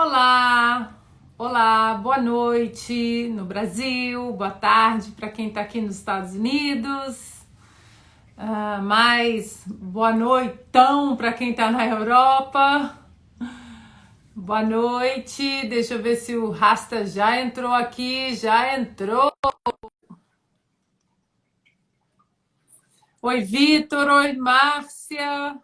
Olá, olá, boa noite no Brasil, boa tarde para quem está aqui nos Estados Unidos, mais boa noitão para quem está na Europa. Boa noite, deixa eu ver se o Rasta já entrou aqui, já entrou. Oi, Vitor, oi, Márcia.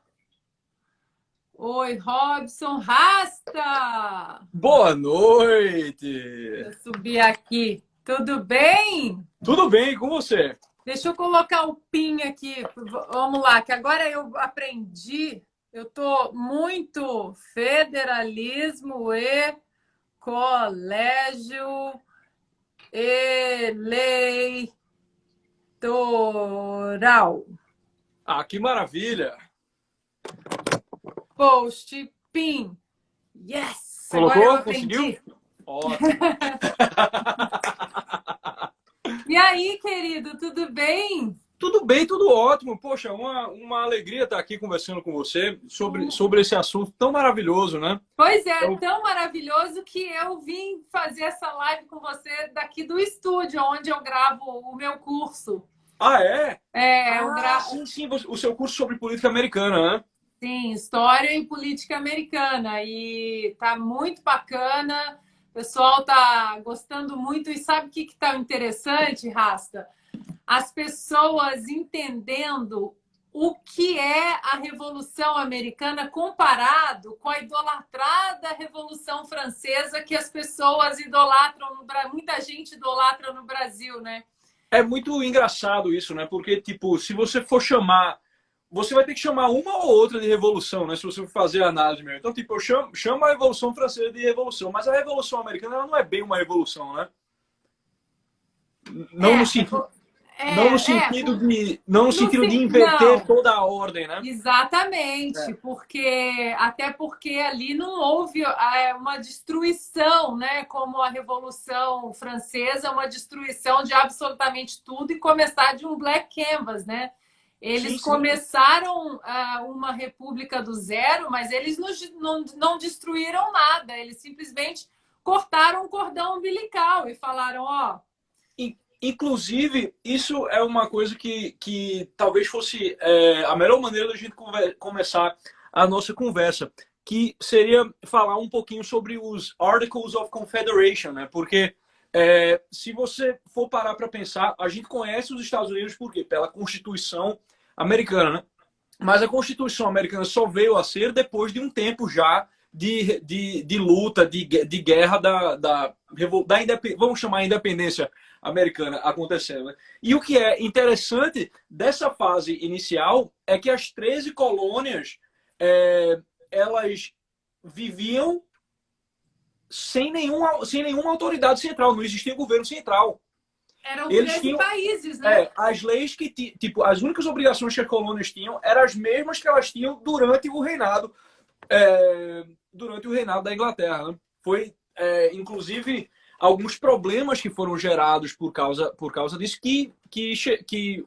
Oi, Robson, Rasta! Boa noite! Deixa eu subir aqui. Tudo bem? Tudo bem com você? Deixa eu colocar o PIN aqui. Vamos lá, que agora eu aprendi. Eu tô muito federalismo e colégio eleitoral. Ah, que maravilha! Post PIN. Yes! Agora eu Colocou? aprendi. Conseguiu? Ótimo! E aí, querido, tudo bem? Tudo bem, tudo ótimo. Poxa, uma alegria estar aqui conversando com você sobre esse assunto tão maravilhoso, né? Pois é, Eu... tão maravilhoso que eu vim fazer essa live com você daqui do estúdio, onde eu gravo o meu curso. Ah, é? É, eu Ah, gravo, sim, o seu curso sobre política americana, né? sim, História e Política Americana. E tá muito bacana, o pessoal tá gostando muito. E sabe o que que tá interessante, Rasta? As pessoas entendendo o que é a Revolução Americana comparado com a idolatrada Revolução Francesa que as pessoas idolatram no Brasil, muita gente idolatra no Brasil, né? É muito engraçado isso, né? Porque, tipo, se você for chamar... Você vai ter que chamar uma ou outra de revolução, né? Se você for fazer a análise mesmo. Então, tipo, eu chamo a Revolução Francesa de revolução, mas a Revolução Americana ela não é bem uma revolução, né? Não no É, sentido, é, não no não sentido de sei, inverter não. toda a ordem, né? Exatamente, É. porque até porque ali não houve uma destruição, né? Como a Revolução Francesa, uma destruição de absolutamente tudo e começar de um black canvas, né? Sim, Eles sim. começaram uma república do zero, mas eles não destruíram nada, eles simplesmente cortaram o cordão umbilical e falaram, ó, Inclusive, isso é uma coisa que talvez fosse a melhor maneira da gente começar a nossa conversa, que seria falar um pouquinho sobre os Articles of Confederation, né? Porque se você for parar para pensar, a gente conhece os Estados Unidos por quê? Pela Constituição americana, né? Mas a Constituição americana só veio a ser depois de um tempo já de luta, de guerra vamos chamar a independência americana acontecendo. Né? E o que é interessante dessa fase inicial é que as 13 colônias elas viviam sem nenhuma autoridade central, não existia governo central. eram Eles 13 tinham países, né? as leis que, tipo, as únicas obrigações que as colônias tinham eram as mesmas que elas tinham durante o reinado da Inglaterra. Né? Foi, inclusive, alguns problemas que foram gerados por causa disso que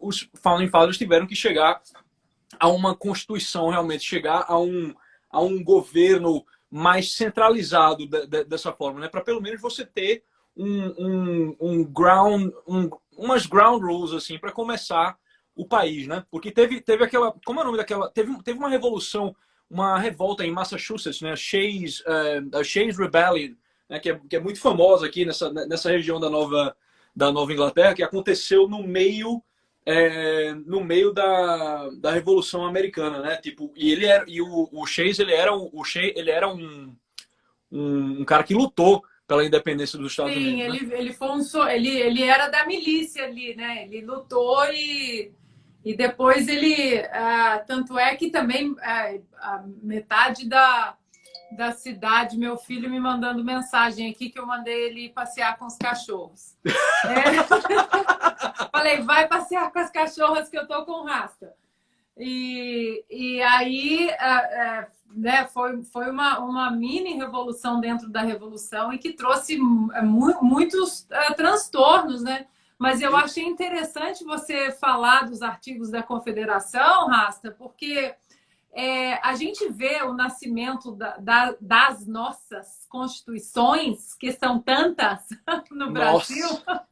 os Founding Fathers tiveram que chegar a uma constituição, realmente chegar a um governo mais centralizado dessa forma, né? Para pelo menos você ter umas ground rules assim para começar o país, né? Porque teve aquela, como é o nome daquela, teve uma revolução, uma revolta em Massachusetts, né? A Shays Rebellion, né? Que é muito famosa aqui nessa região da Nova Inglaterra, que aconteceu no meio da Revolução Americana, né? Tipo, e ele era, e o Shays ele era um cara que lutou pela independência dos Estados Sim, Unidos, né? ele foi ele era da milícia ali, né? Ele lutou e depois ele. Tanto é que também a metade da cidade, meu filho me mandando mensagem aqui que eu mandei ele passear com os cachorros. Falei, vai passear com as cachorras que eu tô com rasta. E aí né, foi uma mini revolução dentro da revolução e que trouxe muitos transtornos, né? Mas eu achei interessante você falar dos artigos da Confederação, Rasta, porque a gente vê o nascimento das nossas constituições, que são tantas no Brasil, Nossa,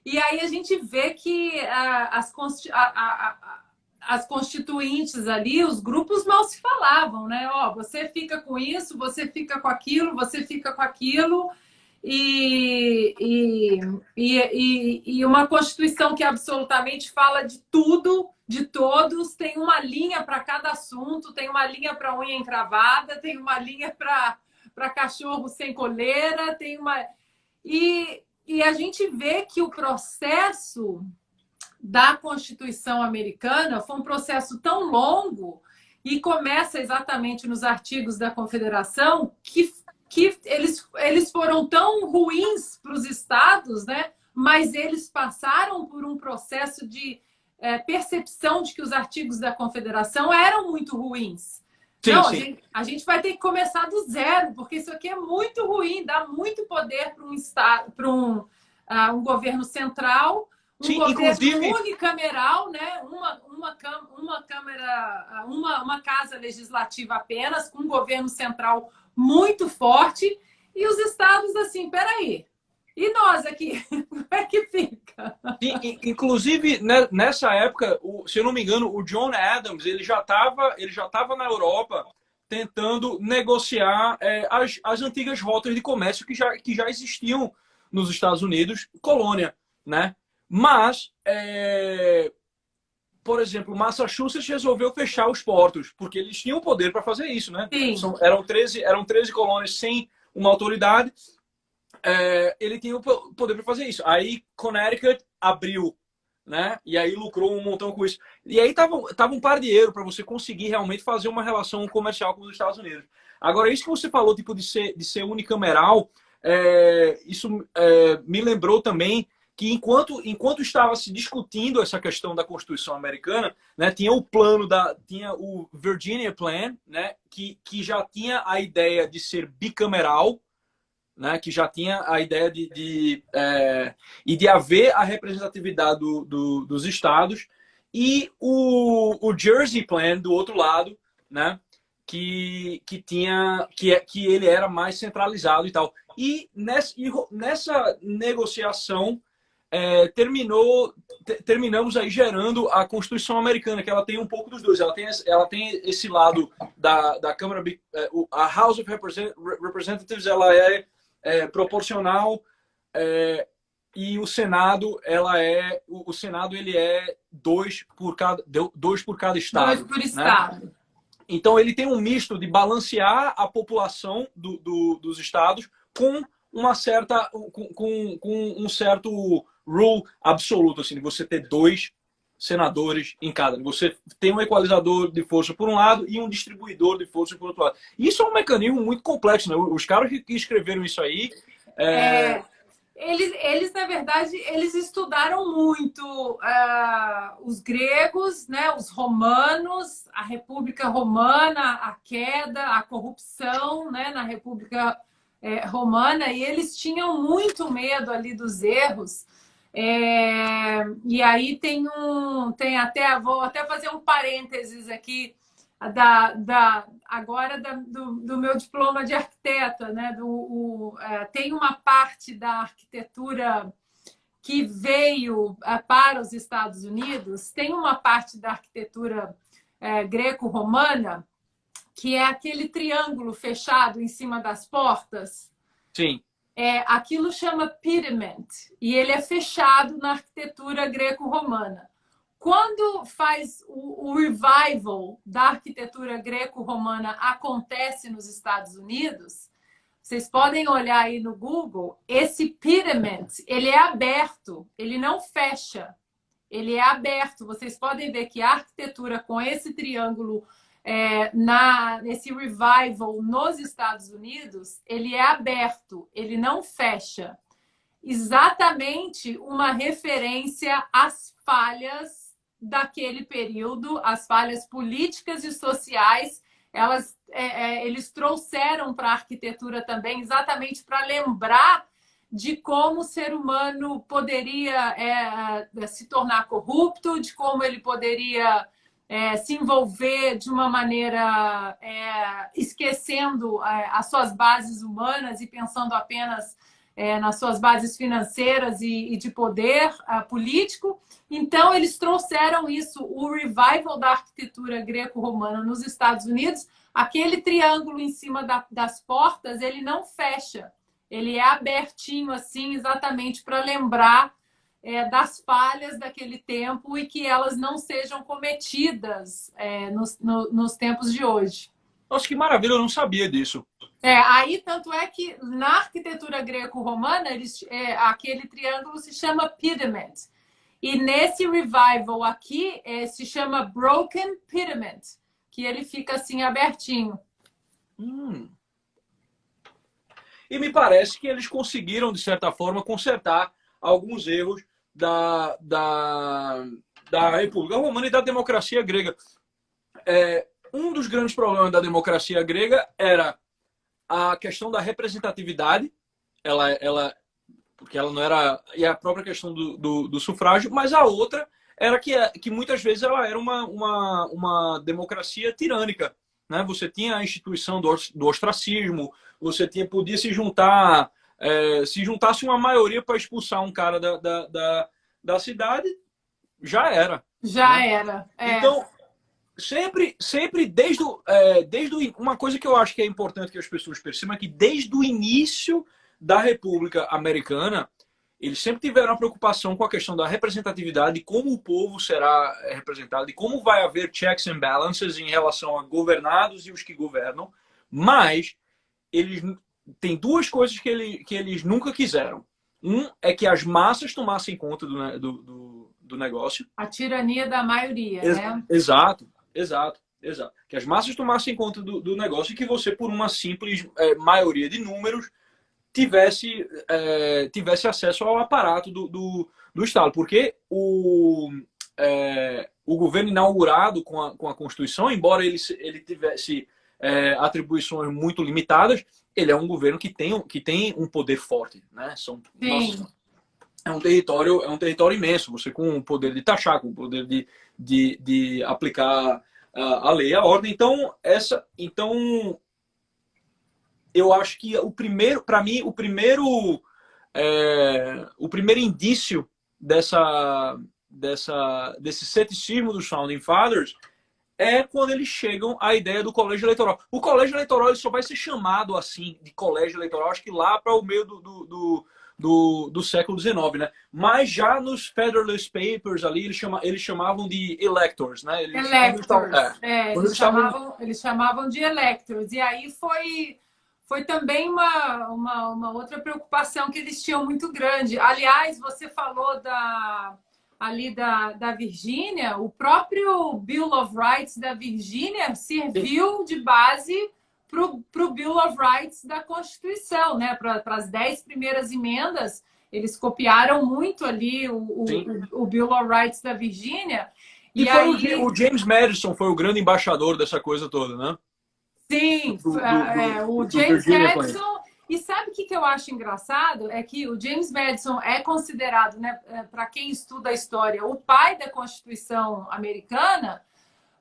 e aí a gente vê que as constituintes ali, os grupos mal se falavam, né? Ó, você fica com isso, você fica com aquilo, você fica com aquilo. E, e, e uma Constituição que absolutamente fala de tudo, de todos, tem uma linha para cada assunto, tem uma linha para unha encravada, tem uma linha para cachorro sem coleira, tem uma. E a gente vê que o processo da Constituição americana foi um processo tão longo e começa exatamente nos artigos da Confederação que eles foram tão ruins para os estados, né? Mas eles passaram por um processo de percepção de que os artigos da Confederação eram muito ruins. sim, Não, sim. a gente vai ter que começar do zero, porque isso aqui é muito ruim, dá muito poder para um estado, para um governo central, um Sim, governo inclusive, unicameral, né? Uma casa legislativa apenas, com um governo central muito forte, e os estados assim, peraí, e nós aqui, como é que fica? inclusive nessa época, se eu não me engano, o John Adams ele já tava na Europa tentando negociar as antigas rotas de comércio que já existiam nos Estados Unidos, colônia, né? Mas, por exemplo, Massachusetts resolveu fechar os portos, porque eles tinham poder para fazer isso, né? Sim. Eram 13 colônias sem uma autoridade, ele tinha o poder para fazer isso. Aí Connecticut abriu, né? E aí lucrou um montão com isso. E aí tava um par de euro para você conseguir realmente fazer uma relação comercial com os Estados Unidos. Agora, isso que você falou, tipo, de ser unicameral, isso me lembrou também que enquanto estava se discutindo essa questão da Constituição americana, né, tinha o Virginia Plan, né, que já tinha a ideia de ser bicameral, né, que já tinha a ideia de haver a representatividade dos estados, e o Jersey Plan do outro lado, né, que ele era mais centralizado e tal. E nessa negociação terminamos aí gerando a Constituição Americana, que ela tem um pouco dos dois. Ela tem esse lado da Câmara, a House of Representatives, ela é proporcional, e o Senado, o Senado ele é dois por cada estado. Dois por né? estado. Então ele tem um misto de balancear a população dos estados com um certo rule absoluto, assim, de você ter 2 senadores em cada. Você tem um equalizador de força por um lado e um distribuidor de força por outro lado. Isso é um mecanismo muito complexo, né? Os caras que escreveram isso aí... Eles, na verdade, eles estudaram muito os gregos, né, os romanos, a República Romana, a queda, a corrupção, né, na República Romana, e eles tinham muito medo ali dos erros. E aí vou até fazer um parênteses aqui agora do meu diploma de arquiteta, né? Tem uma parte da arquitetura que veio para os Estados Unidos, tem uma parte da arquitetura greco-romana que é aquele triângulo fechado em cima das portas. Sim. Aquilo chama pediment e ele é fechado na arquitetura greco-romana. Quando faz o revival da arquitetura greco-romana acontece nos Estados Unidos, vocês podem olhar aí no Google, esse pediment, ele é aberto, ele não fecha, ele é aberto. Vocês podem ver que a arquitetura com esse triângulo nesse revival nos Estados Unidos, ele é aberto, ele não fecha. Exatamente uma referência às falhas daquele período, as falhas políticas e sociais, eles trouxeram para a arquitetura também, exatamente para lembrar de como o ser humano poderia se tornar corrupto, de como ele poderia se envolver de uma maneira esquecendo as suas bases humanas e pensando apenas nas suas bases financeiras e de poder político. Então, eles trouxeram isso, o revival da arquitetura greco-romana nos Estados Unidos. Aquele triângulo em cima das portas, ele não fecha. Ele é abertinho, assim, exatamente para lembrar das falhas daquele tempo e que elas não sejam cometidas nos tempos de hoje. Nossa, que maravilha, eu não sabia disso. Aí, tanto é que na arquitetura greco-romana, aquele triângulo se chama pediment. E nesse revival aqui, se chama broken pediment, que ele fica assim abertinho. E me parece que eles conseguiram, de certa forma, consertar alguns erros da República Romana e da democracia grega. Um dos grandes problemas da democracia grega era a questão da representatividade, porque ela não era... E a própria questão do sufrágio, mas a outra era que muitas vezes ela era uma democracia tirânica. Né? Você tinha a instituição do ostracismo, você podia se juntar... se juntasse uma maioria para expulsar um cara da cidade, já era. Já né? era. Então, sempre desde uma coisa que eu acho que é importante que as pessoas percebam é que desde o início da República Americana, eles sempre tiveram a preocupação com a questão da representatividade, de como o povo será representado, de como vai haver checks and balances em relação a governados e os que governam, mas eles têm duas coisas que eles nunca quiseram. Um é que as massas tomassem conta do negócio. A tirania da maioria, né? Exato. Que as massas tomassem conta do negócio e que você, por uma simples maioria de números, tivesse acesso ao aparato do Estado. Porque o governo inaugurado com a Constituição, embora ele tivesse atribuições muito limitadas, ele é um governo que tem um poder forte. Né? É um território imenso. Você com o poder de taxar, com o poder de aplicar a lei, a ordem. Então, eu acho que para mim, o primeiro indício desse ceticismo dos Founding Fathers é quando eles chegam à ideia do colégio eleitoral. O colégio eleitoral ele só vai ser chamado assim de colégio eleitoral, acho que lá para o meio do século XIX, né? Mas já nos Federalist Papers ali, eles chamavam de electors, né? Eles chamavam de electors. E aí foi também uma outra preocupação que eles tinham muito grande. Aliás, você falou da Virgínia, o próprio Bill of Rights da Virgínia serviu de base para o Bill of Rights da Constituição, né? Para as 10 primeiras emendas, eles copiaram muito ali o Bill of Rights da Virgínia. E aí... o James Madison foi o grande embaixador dessa coisa toda, né? Sim, o James Madison. E sabe o que eu acho engraçado? É que o James Madison é considerado, né, para quem estuda a história, o pai da Constituição americana.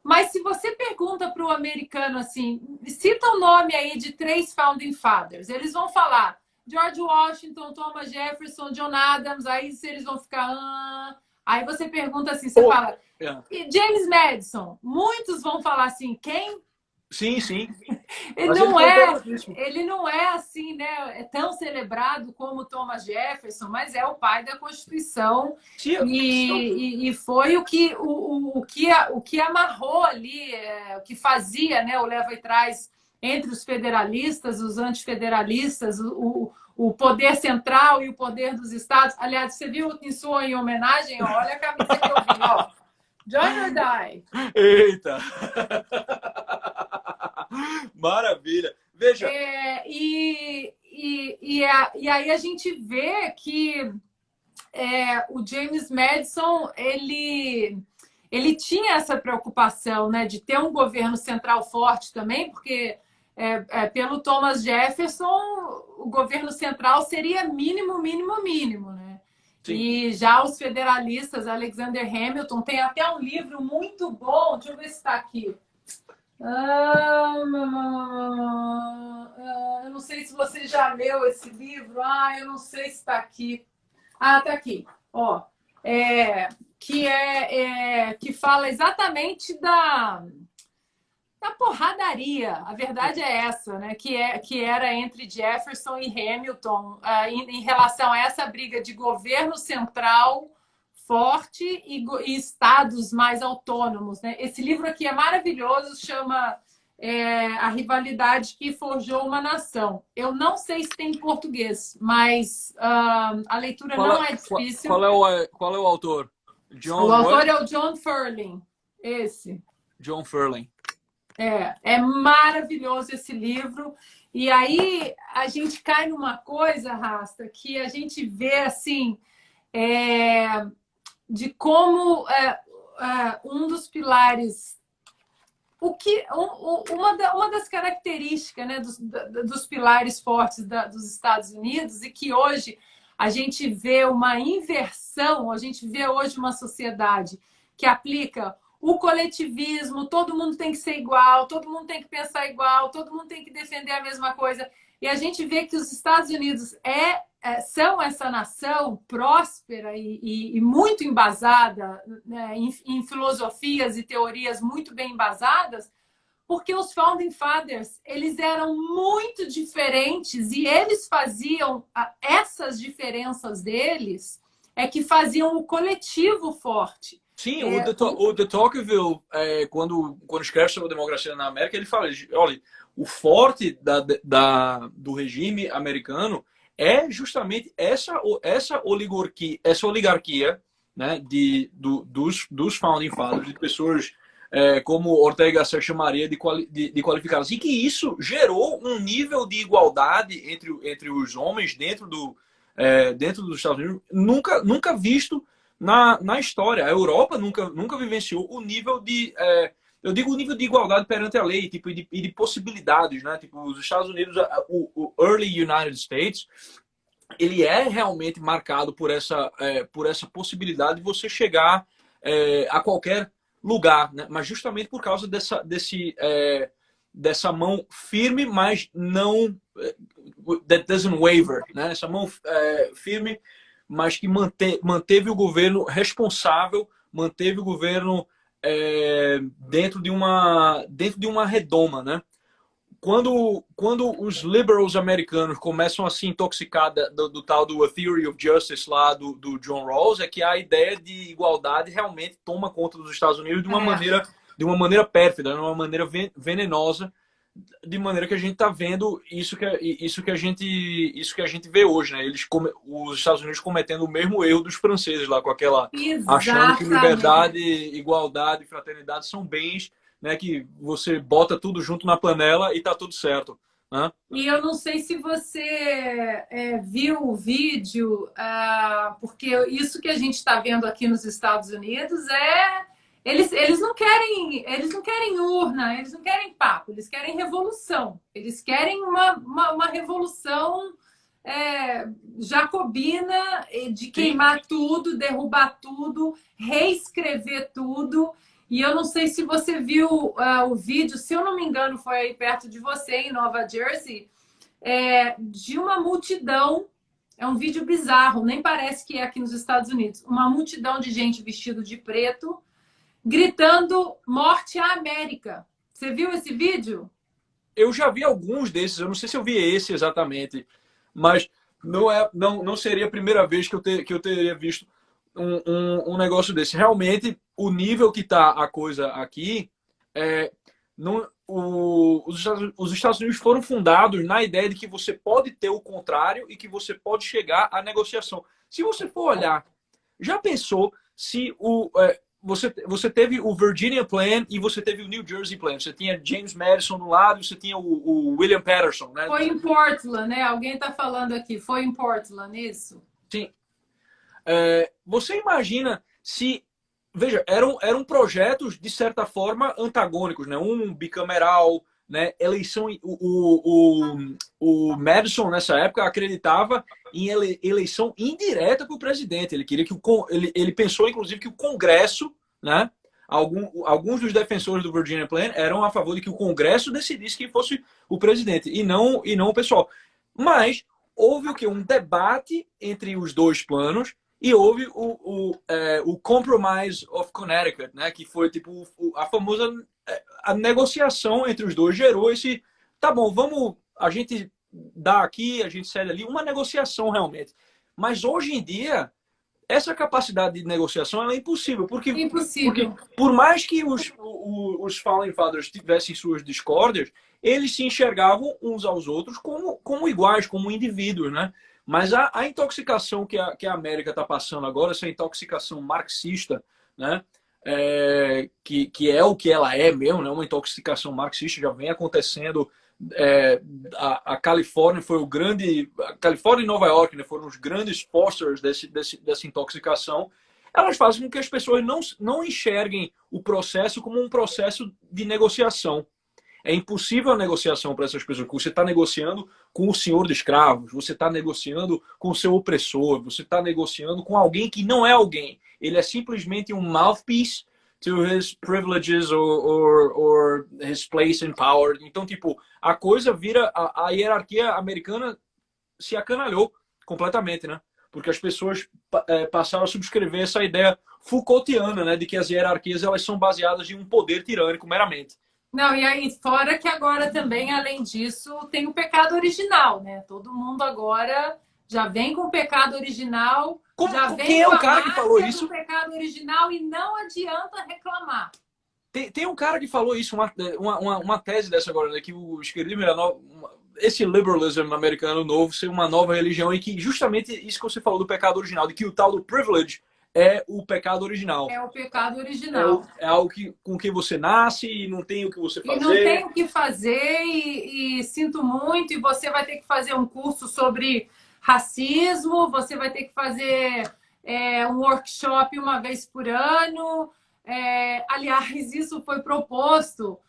Mas se você pergunta para o americano assim, cita o nome aí de 3 Founding Fathers, eles vão falar George Washington, Thomas Jefferson, John Adams, aí eles vão ficar... Aí você pergunta assim, você fala, James Madison, muitos vão falar assim, quem? Sim. Ele não é assim, né? É tão celebrado como Thomas Jefferson, mas é o pai da Constituição. E foi o que amarrou ali, o que fazia, né, o leva e traz entre os federalistas, os antifederalistas, o poder central e o poder dos estados. Aliás, você viu em sua homenagem? Ó, olha a camisa que eu vi, ó. Join or die. Eita! Maravilha! Veja. E aí a gente vê que o James Madison ele tinha essa preocupação, né, de ter um governo central forte também, porque pelo Thomas Jefferson o governo central seria mínimo, né? Sim. E já os federalistas, Alexander Hamilton, tem até um livro muito bom, deixa eu ver se está aqui. Eu não sei se você já leu esse livro. Eu não sei se está aqui. Tá aqui. Ó, que fala exatamente da porradaria. A verdade é essa, né? Que era entre Jefferson e Hamilton em relação a essa briga de governo central forte e estados mais autônomos, né? Esse livro aqui é maravilhoso, chama A Rivalidade que Forjou uma Nação. Eu não sei se tem em português, mas a leitura não é difícil. Qual é o autor? O autor é o John Ferling. Esse. John Ferling. É maravilhoso esse livro. E aí a gente cai numa coisa, Rasta, que a gente vê assim de como um dos pilares, uma das características, né, dos pilares fortes dos Estados Unidos, e que hoje a gente vê uma inversão, a gente vê hoje uma sociedade que aplica o coletivismo, todo mundo tem que ser igual, todo mundo tem que pensar igual, todo mundo tem que defender a mesma coisa. E a gente vê que os Estados Unidos são essa nação próspera e muito embasada, né, em filosofias e teorias muito bem embasadas, porque os Founding Fathers, eles eram muito diferentes e eles faziam essas diferenças deles que faziam o coletivo forte. Sim, o de Tocqueville, quando escreve sobre a democracia na América, ele fala, olha, o forte do regime americano é justamente essa oligarquia, né, dos Founding Fathers, de pessoas como Ortega y Gasset chamaria de qualificadas, e que isso gerou um nível de igualdade entre os homens dentro dos Estados Unidos nunca visto na história. A Europa nunca vivenciou o nível de... eu digo o nível de igualdade perante a lei, tipo, e de possibilidades, né? Tipo, os Estados Unidos, o Early United States, ele é realmente marcado por essa possibilidade de você chegar a qualquer lugar, né? Mas justamente por causa dessa mão firme, mas não... that doesn't waver, né? Essa mão firme, mas que manteve o governo responsável, manteve o governo dentro de uma redoma, né? Quando os liberals americanos começam a se intoxicar do tal do A Theory of Justice lá do John Rawls, é que a ideia de igualdade realmente toma conta dos Estados Unidos de uma maneira pérfida, de uma maneira venenosa, de maneira que a gente está vendo isso que a gente vê hoje, né? Os Estados Unidos cometendo o mesmo erro dos franceses lá, com aquela... Exatamente. Achando que liberdade, igualdade, fraternidade são bens, né, que você bota tudo junto na panela e tá tudo certo, né? E eu não sei se você viu o vídeo, porque isso que a gente está vendo aqui nos Estados Unidos eles não querem urna, eles não querem papo, eles querem revolução. Eles querem uma revolução jacobina de queimar tudo, derrubar tudo, reescrever tudo. E eu não sei se você viu o vídeo, se eu não me engano, foi aí perto de você, em Nova Jersey, de uma multidão. É um vídeo bizarro, nem parece que é aqui nos Estados Unidos. Uma multidão de gente vestida de preto, gritando morte à América. Você viu esse vídeo? Eu já vi alguns desses, eu não sei se eu vi esse exatamente, mas não seria a primeira vez que eu teria visto um negócio desse. Realmente, o nível que está a coisa aqui, os Estados Unidos foram fundados na ideia de que você pode ter o contrário e que você pode chegar à negociação. Se você for olhar, já pensou se você teve o Virginia Plan e você teve o New Jersey Plan. Você tinha James Madison do lado, você tinha o William Patterson, né? Foi em Portland, né? Alguém está falando aqui. Foi em Portland, isso? Sim. Você imagina se... Veja, eram projetos, de certa forma, antagônicos, né? Um bicameral, né, eleição, o Madison, nessa época, acreditava em eleição indireta para o presidente. Ele queria que ele pensou, inclusive, que o Congresso, né, alguns dos defensores do Virginia Plan eram a favor de que o Congresso decidisse quem fosse o presidente e não o pessoal. Mas houve o que? Um debate entre os dois planos e houve o Compromise of Connecticut, né, que foi tipo a famosa a negociação entre os dois gerou esse, tá bom, vamos, a gente dá aqui, a gente cede ali, uma negociação realmente. Mas hoje em dia, essa capacidade de negociação ela é impossível, porque por mais que os Founding Fathers tivessem suas discórdias, eles se enxergavam uns aos outros como iguais, como indivíduos, né? Mas a intoxicação que a América está passando agora, essa intoxicação marxista, né? Que é o que ela é mesmo, né? Uma intoxicação marxista já vem acontecendo. A Califórnia foi o grande. A Califórnia e Nova York, né, foram os grandes fosters dessa intoxicação. Elas fazem com que as pessoas não enxerguem o processo como um processo de negociação. É impossível a negociação para essas pessoas, porque você está negociando com o senhor de escravos, você está negociando com o seu opressor, você está negociando com alguém que não é alguém. Ele é simplesmente um mouthpiece to his privileges or his place in power. Então, tipo, a coisa vira... A hierarquia americana se acanalhou completamente, né? Porque as pessoas passaram a subscrever essa ideia Foucaultiana, né? De que as hierarquias elas são baseadas em um poder tirânico meramente. Não, e aí, fora que agora também, além disso, tem o pecado original, né? Todo mundo agora já vem com o pecado original, já vem quem é o cara que falou isso? Com o pecado original e não adianta reclamar. Tem um cara que falou isso, uma tese dessa agora, né? Que o esquerdismo era esse liberalism americano novo ser uma nova religião e que justamente isso que você falou do pecado original, de que o tal do privilege é o pecado original. É o pecado original. É algo com que você nasce e não tem o que você fazer. E não tem o que fazer e sinto muito. E você vai ter que fazer um curso sobre racismo, você vai ter que fazer um workshop uma vez por ano. Aliás, isso foi proposto.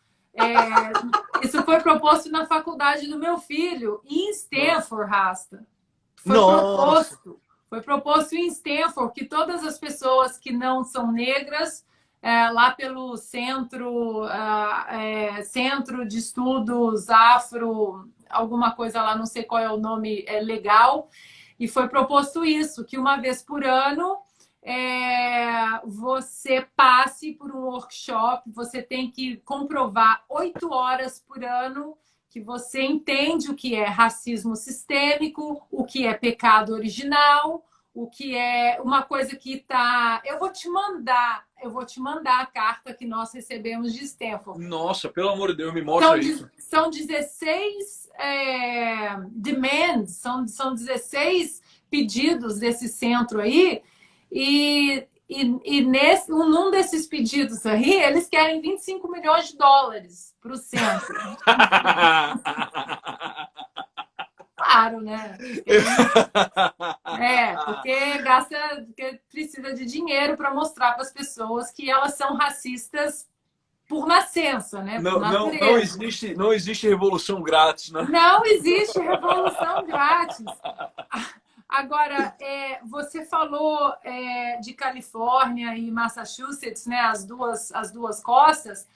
Isso foi proposto na faculdade do meu filho, em Stanford, Rasta. Foi proposto em Stanford que todas as pessoas que não são negras, lá pelo Centro de Estudos Afro, alguma coisa lá, não sei qual é o nome legal, e foi proposto isso, que uma vez por ano você passe por um workshop, você tem que comprovar 8 horas por ano que você entende o que é racismo sistêmico, o que é pecado original, o que é uma coisa que está... Eu vou te mandar a carta que nós recebemos de Stanford. Nossa, pelo amor de Deus, me mostra isso. São 16 demands, são 16 pedidos desse centro aí, e num desses pedidos aí, eles querem 25 milhões de dólares para o centro. Claro, né? Porque precisa de dinheiro para mostrar para as pessoas que elas são racistas por nascença, né? Não existe revolução grátis, né? Não existe revolução grátis. Agora, você falou de Califórnia e Massachusetts, né? As duas costas.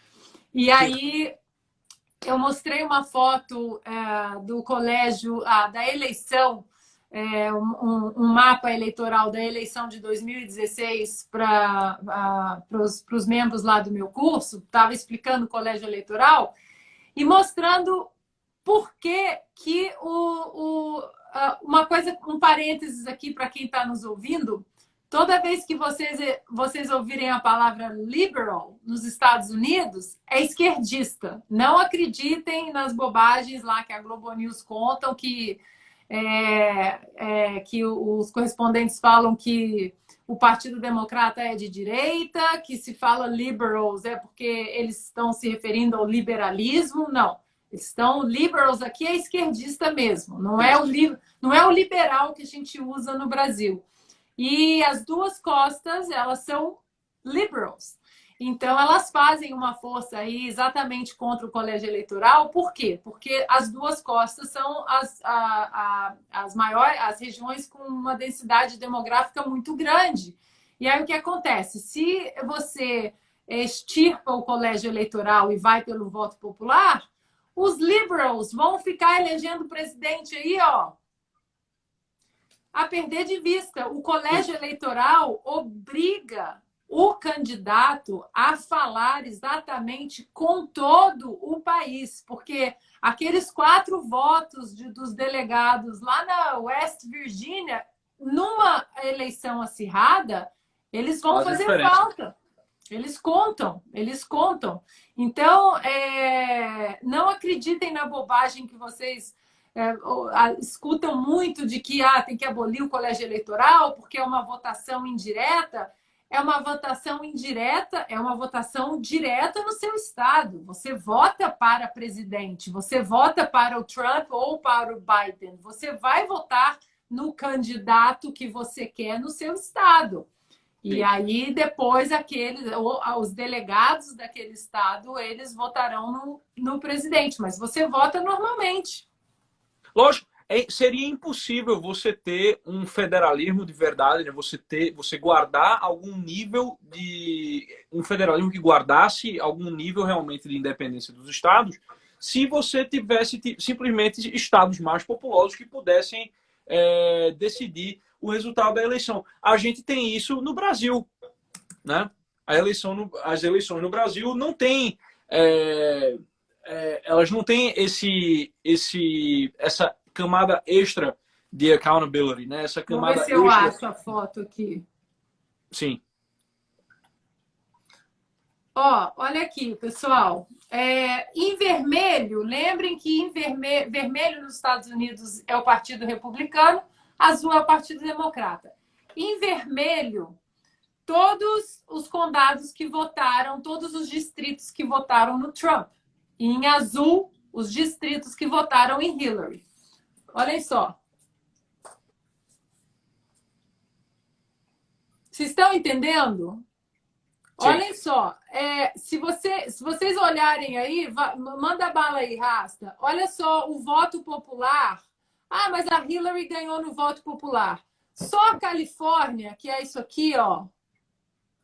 E aí eu mostrei uma foto do colégio, da eleição, um mapa eleitoral da eleição de 2016 para os membros lá do meu curso. Estava explicando o colégio eleitoral e mostrando por que uma coisa, um parênteses aqui para quem está nos ouvindo. Toda vez que vocês ouvirem a palavra liberal nos Estados Unidos, é esquerdista. Não acreditem nas bobagens lá que a Globo News contam, que os correspondentes falam que o Partido Democrata é de direita, que se fala liberals é porque eles estão se referindo ao liberalismo. Não. Liberals aqui é esquerdista mesmo. Não é o liberal que a gente usa no Brasil. E as duas costas, elas são liberals. Então, elas fazem uma força aí exatamente contra o colégio eleitoral. Por quê? Porque as duas costas são as maiores, as regiões com uma densidade demográfica muito grande. E aí o que acontece? Se você extirpa o colégio eleitoral e vai pelo voto popular, os liberals vão ficar elegendo presidente aí, ó, a perder de vista. O colégio eleitoral obriga o candidato a falar exatamente com todo o país, porque aqueles 4 votos dos delegados lá na West Virginia, numa eleição acirrada, eles vão fazer falta. Eles contam, eles contam. Então, não acreditem na bobagem que vocês escutam muito de que tem que abolir o colégio eleitoral porque é uma votação indireta. É uma votação indireta, é uma votação direta no seu estado. Você vota para presidente, você vota para o Trump ou para o Biden. Você vai votar no candidato que você quer no seu estado. E aí, depois, os delegados daquele estado, eles votarão no presidente. Mas você vota normalmente. Lógico, seria impossível você ter um federalismo de verdade, né? Você guardar algum nível de... Um federalismo que guardasse algum nível realmente de independência dos estados, se você tivesse simplesmente estados mais populosos que pudessem decidir o resultado da eleição. A gente tem isso no Brasil, né? As eleições no Brasil não têm... elas não têm essa camada extra de accountability, né? Essa camada extra. Vamos ver se eu acho a foto aqui. Sim. Ó, olha aqui, pessoal. Em vermelho, lembrem que em vermelho nos Estados Unidos é o Partido Republicano, azul é o Partido Democrata. Em vermelho, todos os condados que votaram, todos os distritos que votaram no Trump. E em azul, os distritos que votaram em Hillary. Olhem só. Vocês estão entendendo? Sim. Olhem só. Se vocês olharem aí, manda bala aí, Rasta. Olha só o voto popular. Mas a Hillary ganhou no voto popular. Só a Califórnia, que é isso aqui, ó.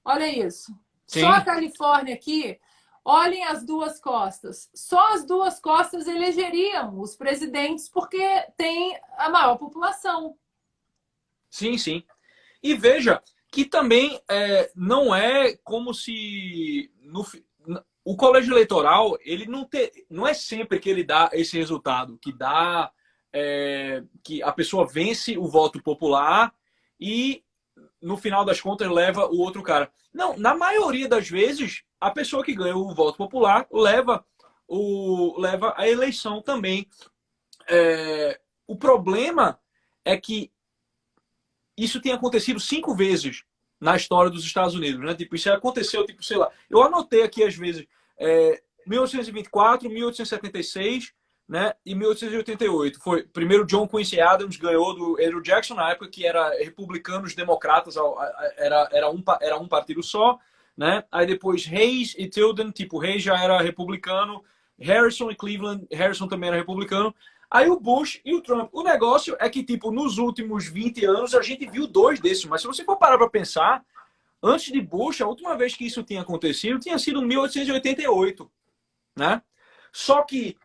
Olha isso. Sim. Só a Califórnia aqui. Olhem as duas costas. Só as duas costas elegeriam os presidentes porque tem a maior população. Sim, sim. E veja que também não é como se... O colégio eleitoral, ele não é sempre que ele dá esse resultado, que a pessoa vence o voto popular e, no final das contas, leva o outro cara. Não, na maioria das vezes, a pessoa que ganha o voto popular leva a eleição também. O problema é que isso tem acontecido 5 vezes na história dos Estados Unidos, né? Tipo, isso aconteceu, tipo, sei lá, eu anotei aqui às vezes 1824, 1876, né? E 1888. Foi primeiro John Quincy Adams ganhou do Andrew Jackson na época que era republicanos democratas, era um partido só, né? Aí depois Hayes e Tilden, tipo, Hayes já era republicano, Harrison e Cleveland, Harrison também era republicano. Aí o Bush e o Trump. O negócio é que, tipo, nos últimos 20 anos a gente viu 2 desses. Mas se você for parar para pensar, antes de Bush, a última vez que isso tinha acontecido tinha sido em 1888, né? Só que,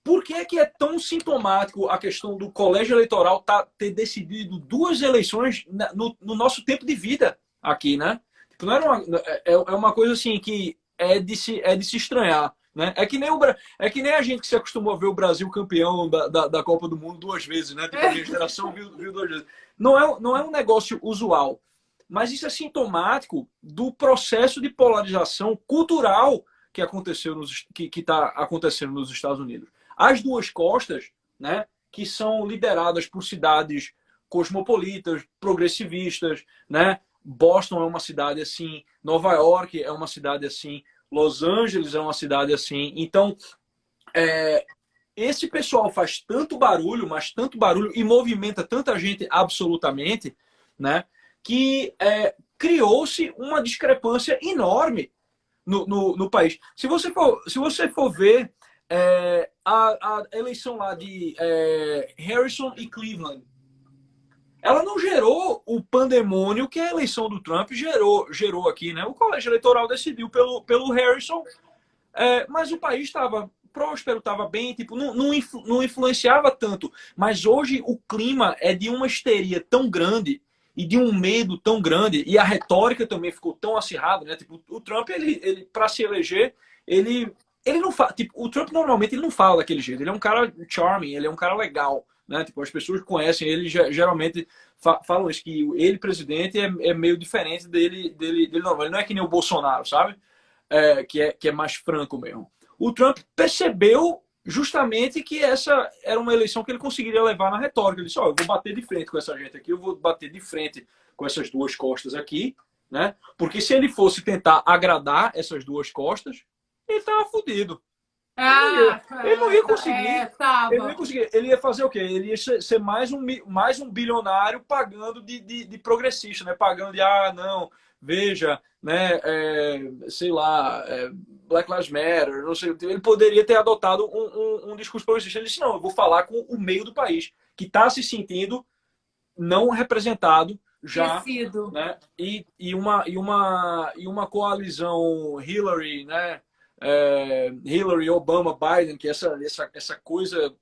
por que é tão sintomático a questão do colégio eleitoral ter decidido 2 eleições no nosso tempo de vida aqui, né? Tipo, não era uma coisa assim que é de se estranhar. Né? É que nem a gente que se acostumou a ver o Brasil campeão da Copa do Mundo 2 vezes, né? Tipo, a minha geração viu 2 vezes. Não é um negócio usual, mas isso é sintomático do processo de polarização cultural que está acontecendo nos Estados Unidos. As duas costas, né? Que são lideradas por cidades cosmopolitas, progressivistas, né? Boston é uma cidade assim, Nova York é uma cidade assim, Los Angeles é uma cidade assim. Então, esse pessoal faz tanto barulho, mas tanto barulho e movimenta tanta gente absolutamente, né, que criou-se uma discrepância enorme no país. Se você for ver a eleição lá de Harrison e Cleveland, ela não gerou o pandemônio que a eleição do Trump gerou aqui, né? O colégio eleitoral decidiu pelo Harrison, mas o país estava próspero, estava bem, tipo, não influenciava tanto. Mas hoje o clima é de uma histeria tão grande e de um medo tão grande, e a retórica também ficou tão acirrada, né? Tipo, o Trump, ele para se eleger, ele não fala, tipo, o Trump normalmente ele não fala daquele jeito, ele é um cara charming, ele é um cara legal, né? Tipo, as pessoas que conhecem ele geralmente falam isso, que ele, presidente, é meio diferente dele não. Ele não é que nem o Bolsonaro, sabe? Que é mais franco mesmo. O Trump percebeu justamente que essa era uma eleição que ele conseguiria levar na retórica. Ele disse, eu vou bater de frente com essa gente aqui, eu vou bater de frente com essas duas costas aqui, né? Porque se ele fosse tentar agradar essas duas costas, ele estava fodido. Ele não ia conseguir. Ele não ia conseguir. Ele ia fazer o quê? Ele ia ser mais um bilionário pagando de progressista, né? Pagando de, não, veja, né? Sei lá, Black Lives Matter, não sei. Ele poderia ter adotado um discurso progressista. Ele disse, não, eu vou falar com o meio do país, que está se sentindo não representado já, né? E uma coalizão Hillary, né? Hillary, Obama, Biden, que essa coisa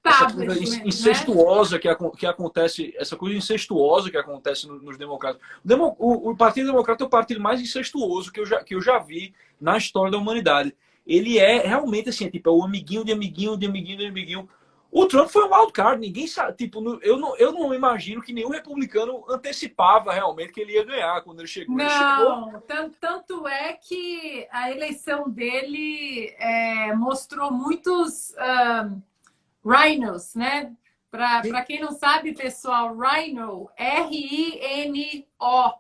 essa coisa incestuosa, né? que acontece, essa coisa incestuosa que acontece nos democratas. O Partido Democrata é o partido mais incestuoso que eu já vi na história da humanidade. Ele é realmente assim, tipo, é o amiguinho de amiguinho, de amiguinho, de amiguinho. O Trump foi um wildcard, ninguém sabe, tipo, eu não imagino que nenhum republicano antecipava realmente que ele ia ganhar quando ele chegou. Não, tanto é que a eleição dele mostrou muitos rhinos, né? Para quem não sabe, pessoal, rhino, R-I-N-O,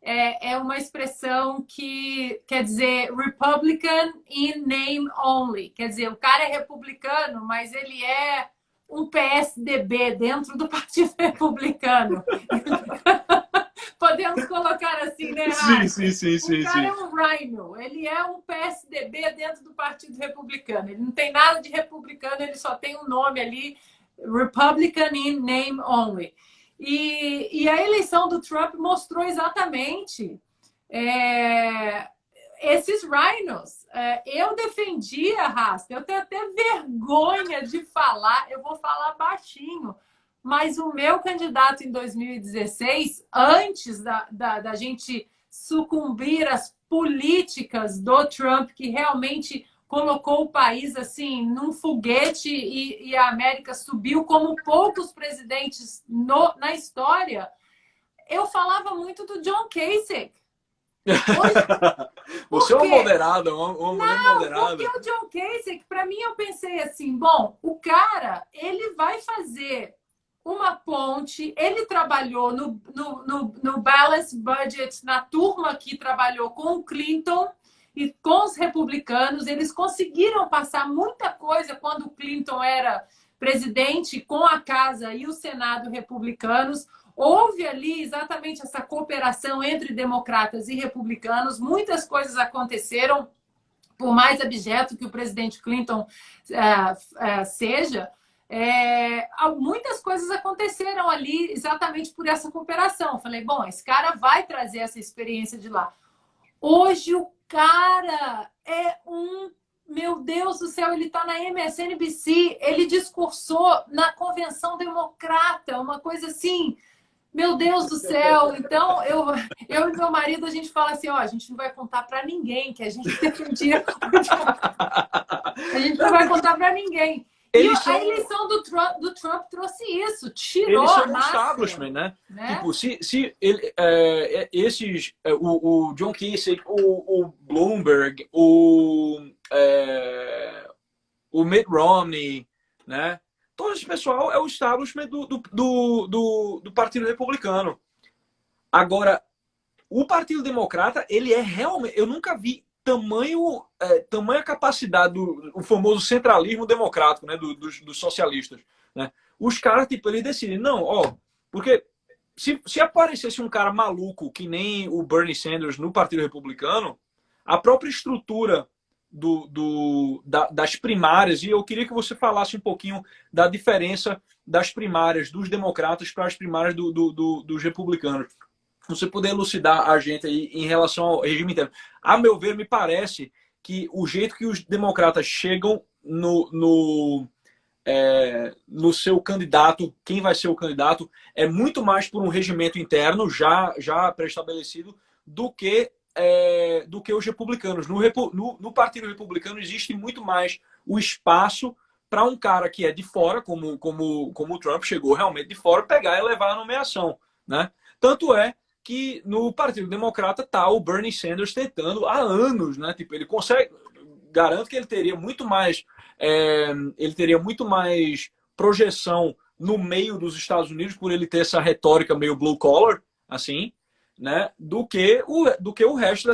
é uma expressão que quer dizer Republican in name only. Quer dizer, o cara é republicano, mas ele é um PSDB dentro do Partido Republicano. Podemos colocar assim, né? Sim. O cara é um rhino, ele é um PSDB dentro do Partido Republicano. Ele não tem nada de republicano, ele só tem um nome ali, Republican in name only. E a eleição do Trump mostrou exatamente esses rhinos. Eu defendia, Rasta, eu tenho até vergonha de falar, eu vou falar baixinho, mas o meu candidato em 2016, antes da gente sucumbir às políticas do Trump, que realmente colocou o país assim num foguete e a América subiu como poucos presidentes na história, eu falava muito do John Kasich. Você é uma moderada, uma mulher moderada. Porque o John Kasich, para mim, eu pensei assim, bom, o cara, ele vai fazer uma ponte, ele trabalhou no Balanced Budget, na turma que trabalhou com o Clinton e com os republicanos, eles conseguiram passar muita coisa quando o Clinton era presidente com a Casa e o Senado republicanos. Houve ali exatamente essa cooperação entre democratas e republicanos, muitas coisas aconteceram, por mais abjeto que o presidente Clinton seja, muitas coisas aconteceram ali exatamente por essa cooperação. Falei, bom, esse cara vai trazer essa experiência de lá. Hoje o cara meu Deus do céu, ele está na MSNBC, ele discursou na Convenção Democrata, uma coisa assim, meu Deus do céu. Então, eu e meu marido, a gente fala assim, a gente não vai contar para ninguém que a gente defendia. A gente não vai contar para ninguém. A eleição do Trump trouxe isso, tirou eles são a establishment, né? Tipo, se ele, o John Kasich, o Bloomberg, o Mitt Romney, né? Todo esse pessoal é o establishment do Partido Republicano. Agora, o Partido Democrata, ele é realmente... Eu nunca vi tamanha capacidade do famoso centralismo democrático, né, dos socialistas, né? Os caras, tipo, eles decidem, não, porque se aparecesse um cara maluco que nem o Bernie Sanders no Partido Republicano, a própria estrutura das primárias, e eu queria que você falasse um pouquinho da diferença das primárias dos democratas para as primárias dos republicanos. Você poder elucidar a gente aí em relação ao regime interno. A meu ver, me parece que o jeito que os democratas chegam no seu candidato, quem vai ser o candidato, é muito mais por um regimento interno já pré-estabelecido do que os republicanos. No Partido Republicano existe muito mais o espaço para um cara que é de fora, como o Trump chegou realmente de fora, pegar e levar a nomeação, né? Tanto é que no Partido Democrata tá o Bernie Sanders tentando há anos, né? Tipo, ele consegue, garanto que ele teria muito mais projeção no meio dos Estados Unidos por ele ter essa retórica meio blue collar, assim, né? Do que o resto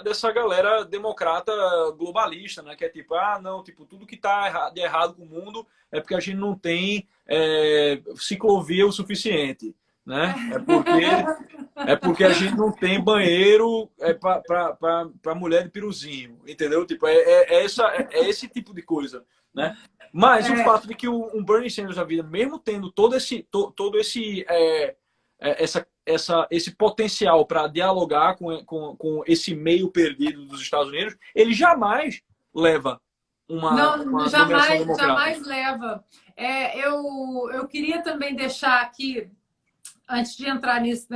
dessa galera democrata globalista, né? Que é tipo, não, tipo, tudo que tá de errado com o mundo é porque a gente não tem ciclovia o suficiente, né? É porque a gente não tem banheiro para mulher de piruzinho, entendeu? Tipo, é esse tipo de coisa, né? Mas o fato de que um Bernie Sanders da vida, mesmo tendo todo esse potencial para dialogar com esse meio perdido dos Estados Unidos, ele jamais leva uma nomeação democrática. Jamais leva. Eu queria também deixar aqui, antes de entrar nisso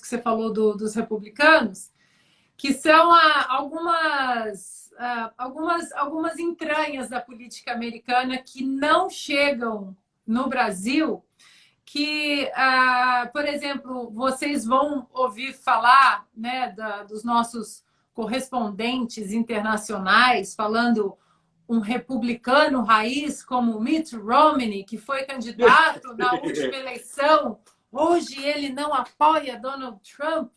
que você falou dos republicanos, que são algumas entranhas da política americana que não chegam no Brasil, que, por exemplo, vocês vão ouvir falar, né, dos nossos correspondentes internacionais falando um republicano raiz como Mitt Romney, que foi candidato na última eleição. Hoje ele não apoia Donald Trump,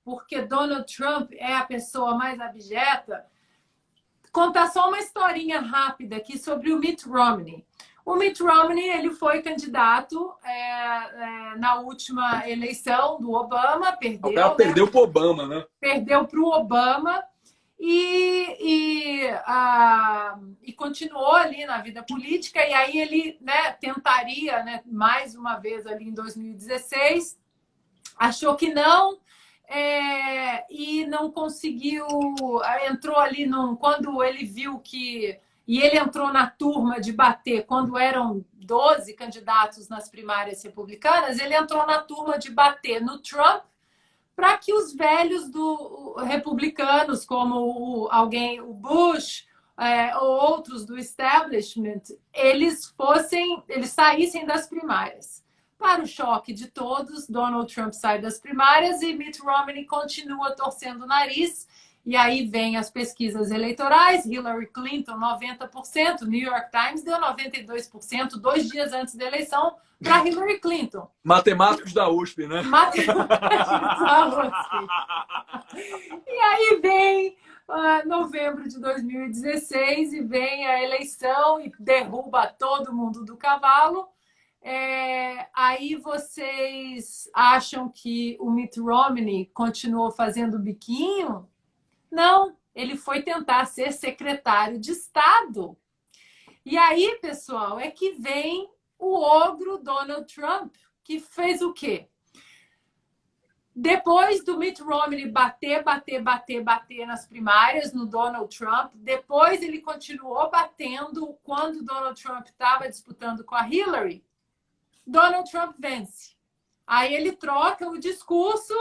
porque Donald Trump é a pessoa mais abjeta. Contar só uma historinha rápida aqui sobre o Mitt Romney. O Mitt Romney ele foi candidato na última eleição do Obama, perdeu para o Obama, né? Perdeu para o Obama e continuou ali na vida política. E aí ele, né, tentaria, né, mais uma vez ali em 2016, achou que não. E não conseguiu, entrou ali quando ele viu que... E ele entrou na turma de bater, quando eram 12 candidatos nas primárias republicanas, ele entrou na turma de bater no Trump para que os velhos republicanos, como o Bush, ou outros do establishment, eles saíssem das primárias. Para o choque de todos, Donald Trump sai das primárias e Mitt Romney continua torcendo o nariz. E aí vem as pesquisas eleitorais, Hillary Clinton 90%, New York Times deu 92%, 2 dias antes da eleição, para Hillary Clinton. Matemáticos da USP, né? Matemáticos da USP. E aí vem novembro de 2016 e vem a eleição e derruba todo mundo do cavalo. Aí vocês acham que o Mitt Romney continuou fazendo biquinho? Não, ele foi tentar ser secretário de Estado. E aí, pessoal, é que vem o ogro Donald Trump, que fez o quê? Depois do Mitt Romney bater nas primárias no Donald Trump, depois ele continuou batendo quando Donald Trump estava disputando com a Hillary, Donald Trump vence. Aí ele troca o discurso,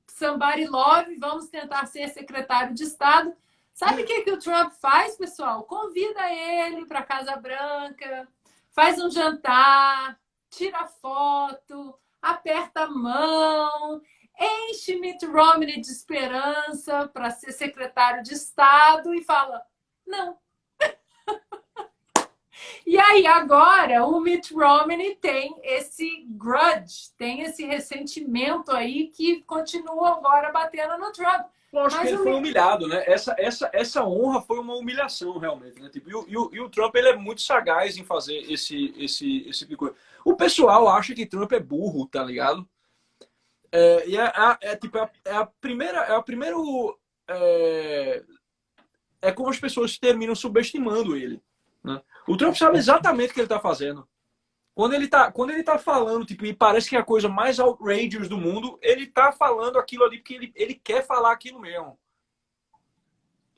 somebody love, vamos tentar ser secretário de Estado. Sabe o que o Trump faz, pessoal? Convida ele para a Casa Branca, faz um jantar, tira foto, aperta a mão, enche Mitt Romney de esperança para ser secretário de Estado e fala, não. E aí, agora, o Mitt Romney tem esse grudge, tem esse ressentimento aí que continua agora batendo no Trump. Eu acho que ele foi humilhado, né? Essa honra foi uma humilhação, realmente, né? Tipo, e o Trump, ele é muito sagaz em fazer esse tipo de coisa. O pessoal acha que Trump é burro, tá ligado? Tipo, é a primeira é como as pessoas terminam subestimando ele, né? O Trump sabe exatamente o que ele está fazendo. Quando ele tá falando, tipo, e parece que é a coisa mais outrageous do mundo, ele tá falando aquilo ali porque ele quer falar aquilo mesmo.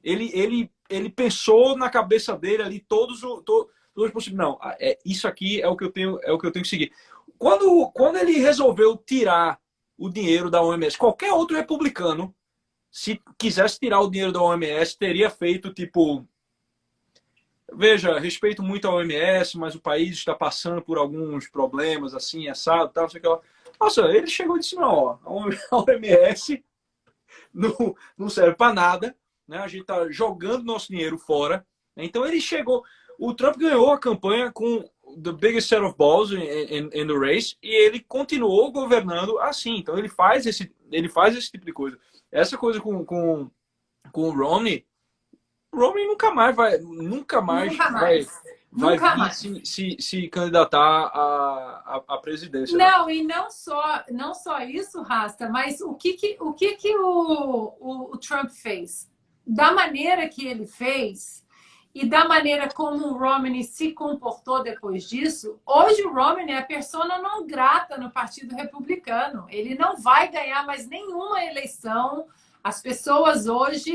Ele pensou na cabeça dele ali todos os possíveis. Não, isso aqui é o que eu tenho que seguir. Quando ele resolveu tirar o dinheiro da OMS, qualquer outro republicano, se quisesse tirar o dinheiro da OMS, teria feito tipo, veja, respeito muito a OMS, mas o país está passando por alguns problemas assim, assado, tal, não sei o que lá. Nossa, ele chegou e disse, não, ó, a OMS não serve para nada, né? A gente está jogando nosso dinheiro fora. Então ele chegou. O Trump ganhou a campanha com the biggest set of balls in the race e ele continuou governando assim. Então ele faz esse tipo de coisa. Essa coisa com o Romney nunca mais vai se candidatar à presidência. Não, né? e não só isso, Rasta, mas o que o Trump fez? Da maneira que ele fez e da maneira como o Romney se comportou depois disso, hoje o Romney é a persona não grata no Partido Republicano. Ele não vai ganhar mais nenhuma eleição. As pessoas hoje,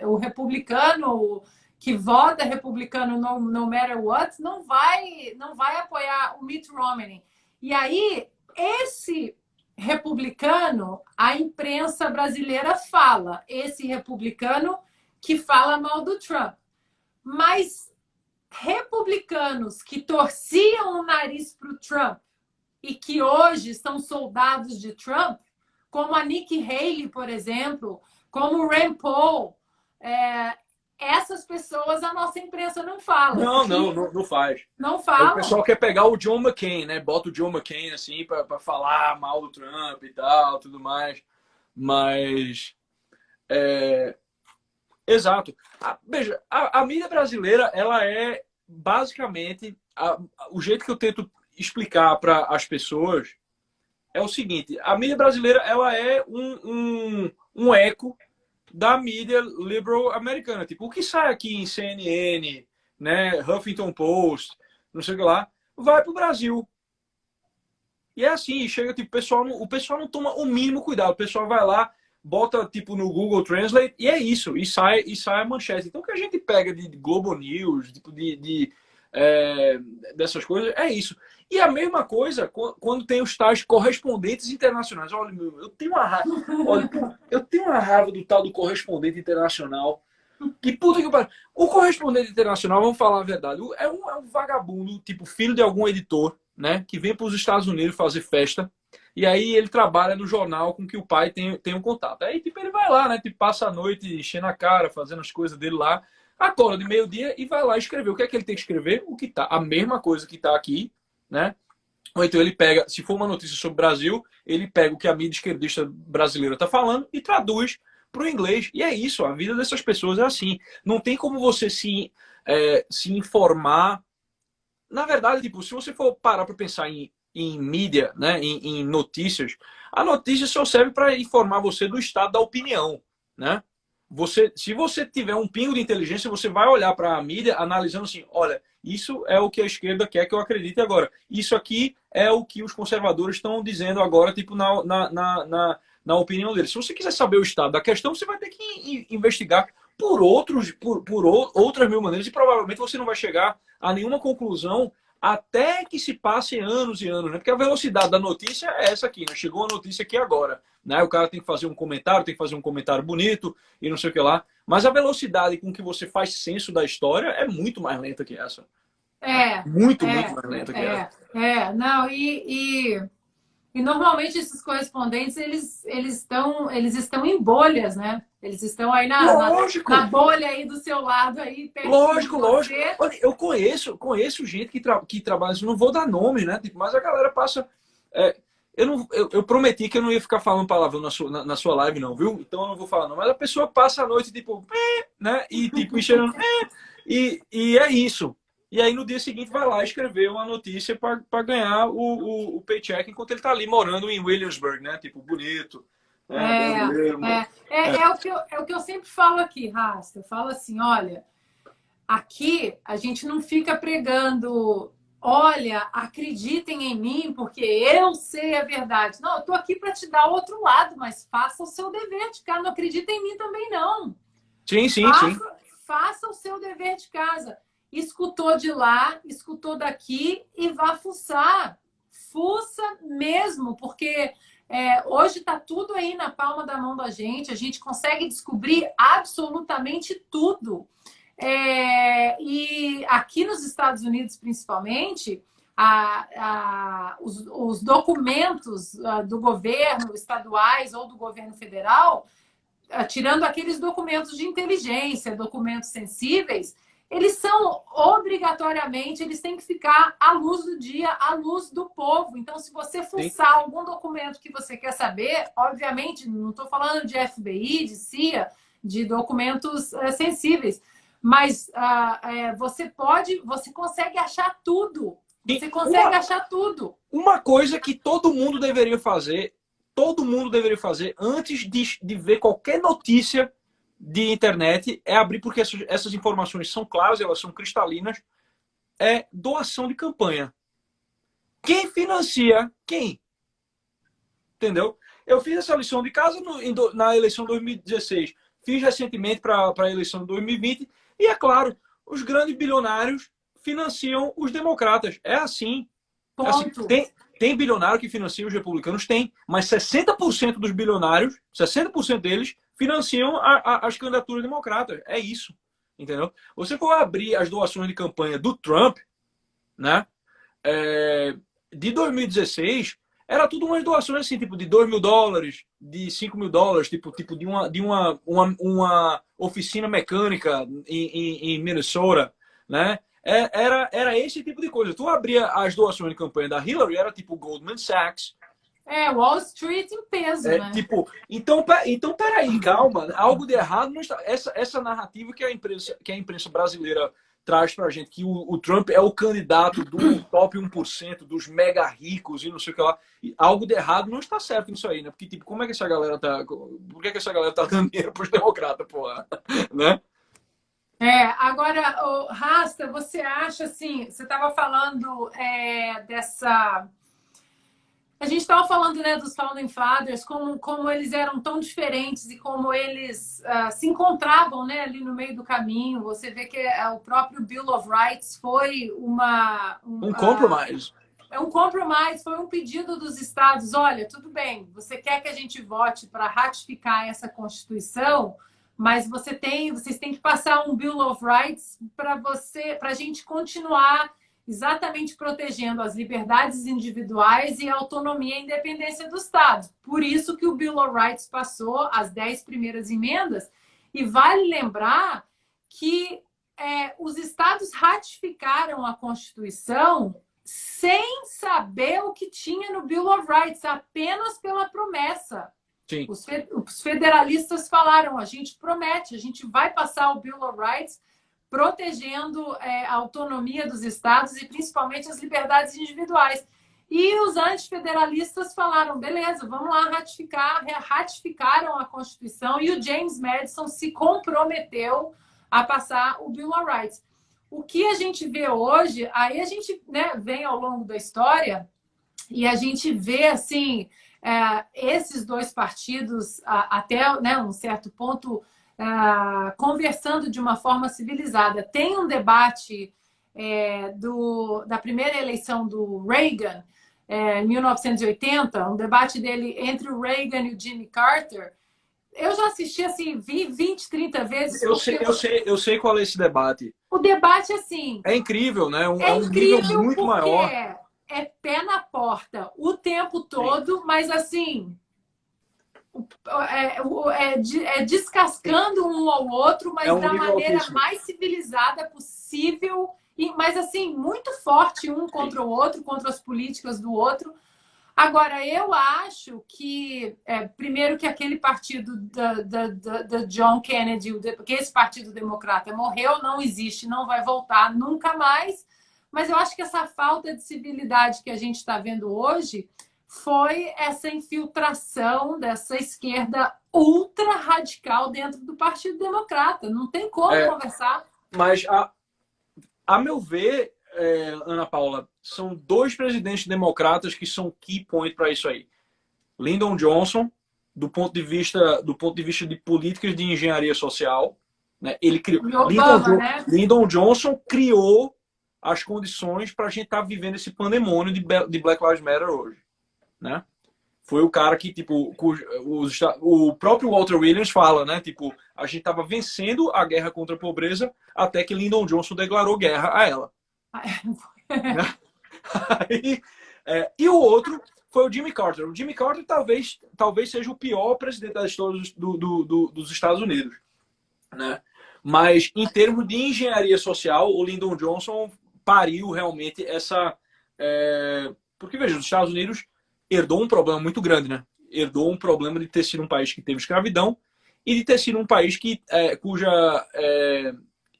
o republicano que vota republicano no matter what, não vai apoiar o Mitt Romney. E aí, esse republicano, a imprensa brasileira fala, esse republicano que fala mal do Trump. Mas republicanos que torciam o nariz para o Trump e que hoje são soldados de Trump, como a Nikki Haley, por exemplo, como o Rand Paul, essas pessoas a nossa imprensa não fala. Não faz. Não fala. O pessoal quer pegar o John McCain, né? Bota o John McCain assim para falar mal do Trump e tal, tudo mais. Mas exato. Veja, a mídia brasileira, ela é basicamente o jeito que eu tento explicar para as pessoas é o seguinte: a mídia brasileira, ela é um eco da mídia liberal americana. Tipo, o que sai aqui em CNN, né, Huffington Post, não sei o que lá, vai pro Brasil. E é assim, chega, tipo, o pessoal não toma o mínimo cuidado. O pessoal vai lá, bota, tipo, no Google Translate, e é isso, e sai a manchete. Então, o que a gente pega de Globo News, tipo, dessas coisas, é isso. E a mesma coisa quando tem os tais correspondentes internacionais. Olha, eu tenho uma raiva. Olha, eu tenho uma raiva do tal do correspondente internacional. Que puta que pariu. O correspondente internacional, vamos falar a verdade, é um vagabundo, tipo, filho de algum editor, né? Que vem para os Estados Unidos fazer festa. E aí ele trabalha no jornal com que o pai tem um contato. Aí, tipo, ele vai lá, né? Tipo, passa a noite enchendo a cara, fazendo as coisas dele lá. Acorda de meio-dia e vai lá escrever. O que é que ele tem que escrever? O que tá. A mesma coisa que tá aqui, né? Ou então ele pega, se for uma notícia sobre o Brasil, ele pega o que a mídia esquerdista brasileira está falando e traduz para o inglês. E é isso, a vida dessas pessoas é assim. Não tem como você se informar. Na verdade, tipo, se você for parar para pensar em mídia, né, em notícias, a notícia só serve para informar você do estado da opinião, né? Se você tiver um pingo de inteligência, você vai olhar para a mídia analisando assim, olha, isso é o que a esquerda quer que eu acredite agora. Isso aqui é o que os conservadores estão dizendo agora, tipo, na opinião deles. Se você quiser saber o estado da questão, você vai ter que investigar por outras mil maneiras e provavelmente você não vai chegar a nenhuma conclusão até que se passem anos e anos, né? Porque a velocidade da notícia é essa aqui, né? Chegou a notícia aqui agora, né? O cara tem que fazer um comentário, tem que fazer um comentário bonito e não sei o que lá. Mas a velocidade com que você faz senso da história é muito mais lenta que essa. Muito mais lenta que essa. Não, e normalmente esses correspondentes, eles estão em bolhas, né? Eles estão aí na bolha aí do seu lado aí, lógico. Olha, eu conheço gente que trabalha, não vou dar nome, né? Tipo, mas a galera passa. Eu prometi que eu não ia ficar falando palavrão na sua live, não, viu? Então eu não vou falar, não. Mas a pessoa passa a noite, tipo, né? E tipo, enchendo. E é isso. E aí no dia seguinte vai lá escrever uma notícia para ganhar o paycheck enquanto ele tá ali morando em Williamsburg, né? Tipo, bonito, Brasileiro, É o que eu sempre falo aqui, Rasta. Eu falo assim, olha, aqui a gente não fica pregando, olha, acreditem em mim porque eu sei a verdade. Não, eu tô aqui para te dar outro lado, mas faça o seu dever de casa. Não acredita em mim também, não. Sim, sim, sim. Faça o seu dever de casa. Escutou de lá, escutou daqui e vá fuçar. Fuça mesmo, porque hoje está tudo aí na palma da mão da gente. A gente consegue descobrir absolutamente tudo. E aqui nos Estados Unidos, principalmente, os documentos do governo estaduais ou do governo federal, tirando aqueles documentos de inteligência, documentos sensíveis, eles são obrigatoriamente, eles têm que ficar à luz do dia, à luz do povo. Então, se você fuçar algum documento que você quer saber, obviamente, não estou falando de FBI, de CIA, de documentos sensíveis, mas você consegue achar tudo. Você consegue achar tudo. Uma coisa que todo mundo deveria fazer antes de ver qualquer notícia de internet é abrir, porque essas informações são claras, elas são cristalinas, é doação de campanha. Quem financia quem? Entendeu? Eu fiz essa lição de casa na eleição de 2016. Fiz recentemente para a eleição de 2020. E, é claro, os grandes bilionários financiam os democratas. É assim. Ponto. Assim, tem bilionário que financia os republicanos? Tem. Mas 60% dos bilionários, 60% deles, financiam as candidaturas democratas. É isso. Entendeu? Você for abrir as doações de campanha do Trump, né? De 2016, era tudo umas doações assim, tipo de $2.000, de $5.000, tipo de uma oficina mecânica em Minnesota, né? Era esse tipo de coisa. Tu abria as doações de campanha da Hillary, era tipo Goldman Sachs. Wall Street em peso, né? Tipo, então peraí, calma. Algo de errado não está. Essa narrativa que a imprensa brasileira traz pra gente, que o Trump é o candidato do top 1%, dos mega ricos e não sei o que lá. E algo de errado não está certo nisso aí, né? Porque, tipo, como é que essa galera tá. Por que essa galera tá dando dinheiro pros democratas, porra? Né? Agora, Rasta, você acha assim, você estava falando dessa. A gente estava falando, né, dos Founding Fathers, como eles eram tão diferentes e como eles se encontravam, né, ali no meio do caminho. Você vê que o próprio Bill of Rights foi um compromise. Um compromise, foi um pedido dos estados. Olha, tudo bem, você quer que a gente vote para ratificar essa Constituição, mas vocês têm que passar um Bill of Rights para a gente continuar exatamente protegendo as liberdades individuais e a autonomia e independência do Estado. Por isso que o Bill of Rights passou as 10 primeiras emendas. E vale lembrar que os estados ratificaram a Constituição sem saber o que tinha no Bill of Rights, apenas pela promessa. Sim. Os federalistas falaram, a gente promete, a gente vai passar o Bill of Rights protegendo a autonomia dos estados e principalmente as liberdades individuais. E os antifederalistas falaram, beleza, vamos lá ratificaram a Constituição e o James Madison se comprometeu a passar o Bill of Rights. O que a gente vê hoje, aí a gente, né, vem ao longo da história e a gente vê assim esses dois partidos até, né, um certo ponto conversando de uma forma civilizada. Tem um debate da primeira eleição do Reagan, em 1980, um debate dele entre o Reagan e o Jimmy Carter. Eu já assisti, assim, vi 20, 30 vezes. Eu sei qual é esse debate. O debate, assim... É incrível, né? É um nível muito porque maior. É pé na porta o tempo todo, sim. Mas, assim... descascando um ao outro, mas da maneira mais civilizada possível, mas assim, muito forte um contra o outro, contra as políticas do outro. Agora, eu acho que, primeiro que aquele partido da John Kennedy, porque esse partido democrata morreu, não existe, não vai voltar nunca mais, mas eu acho que essa falta de civilidade que a gente está vendo hoje foi essa infiltração dessa esquerda ultra radical dentro do Partido Democrata. Não tem como conversar. Mas, a meu ver, Ana Paula, são dois presidentes democratas que são key point para isso aí. Lyndon Johnson, do ponto de vista de políticas de engenharia social, né? Ele criou. Obama, né? Lyndon Johnson criou as condições para a gente estar vivendo esse pandemônio de Black Lives Matter hoje, né? Foi o cara que, tipo, o próprio Walter Williams fala, né? Tipo, a gente estava vencendo a guerra contra a pobreza até que Lyndon Johnson declarou guerra a ela. Né? Aí, e o outro foi o Jimmy Carter. O Jimmy Carter talvez seja o pior presidente da história dos Estados Unidos, né? Mas em termos de engenharia social, o Lyndon Johnson pariu realmente essa... porque, veja, os Estados Unidos herdou um problema muito grande, né? Herdou um problema de ter sido um país que teve escravidão e de ter sido um país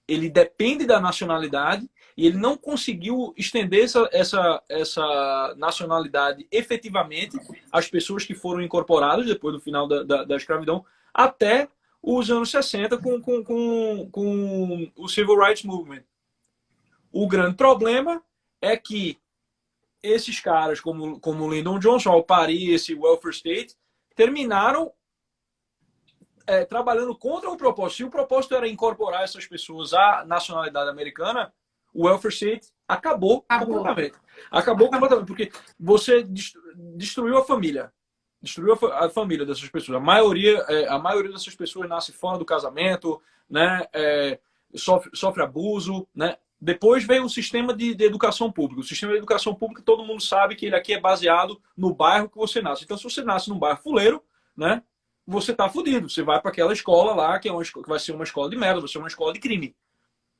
ele depende da nacionalidade e ele não conseguiu estender essa nacionalidade efetivamente às pessoas que foram incorporadas depois do final da escravidão até os anos 60 com o Civil Rights Movement. O grande problema é que esses caras, como o Lyndon Johnson, ao parir esse welfare state, terminaram trabalhando contra o propósito. Se o propósito era incorporar essas pessoas à nacionalidade americana, o welfare state acabou completamente. Acabou completamente, porque você destruiu a família. Destruiu a família dessas pessoas. A maioria dessas pessoas nasce fora do casamento, né? Sofre abuso, né? Depois veio o sistema de educação pública. O sistema de educação pública, todo mundo sabe que ele aqui é baseado no bairro que você nasce. Então, se você nasce num bairro fuleiro, né, você tá fudido. Você vai para aquela escola lá, que vai ser uma escola de merda, vai ser uma escola de crime.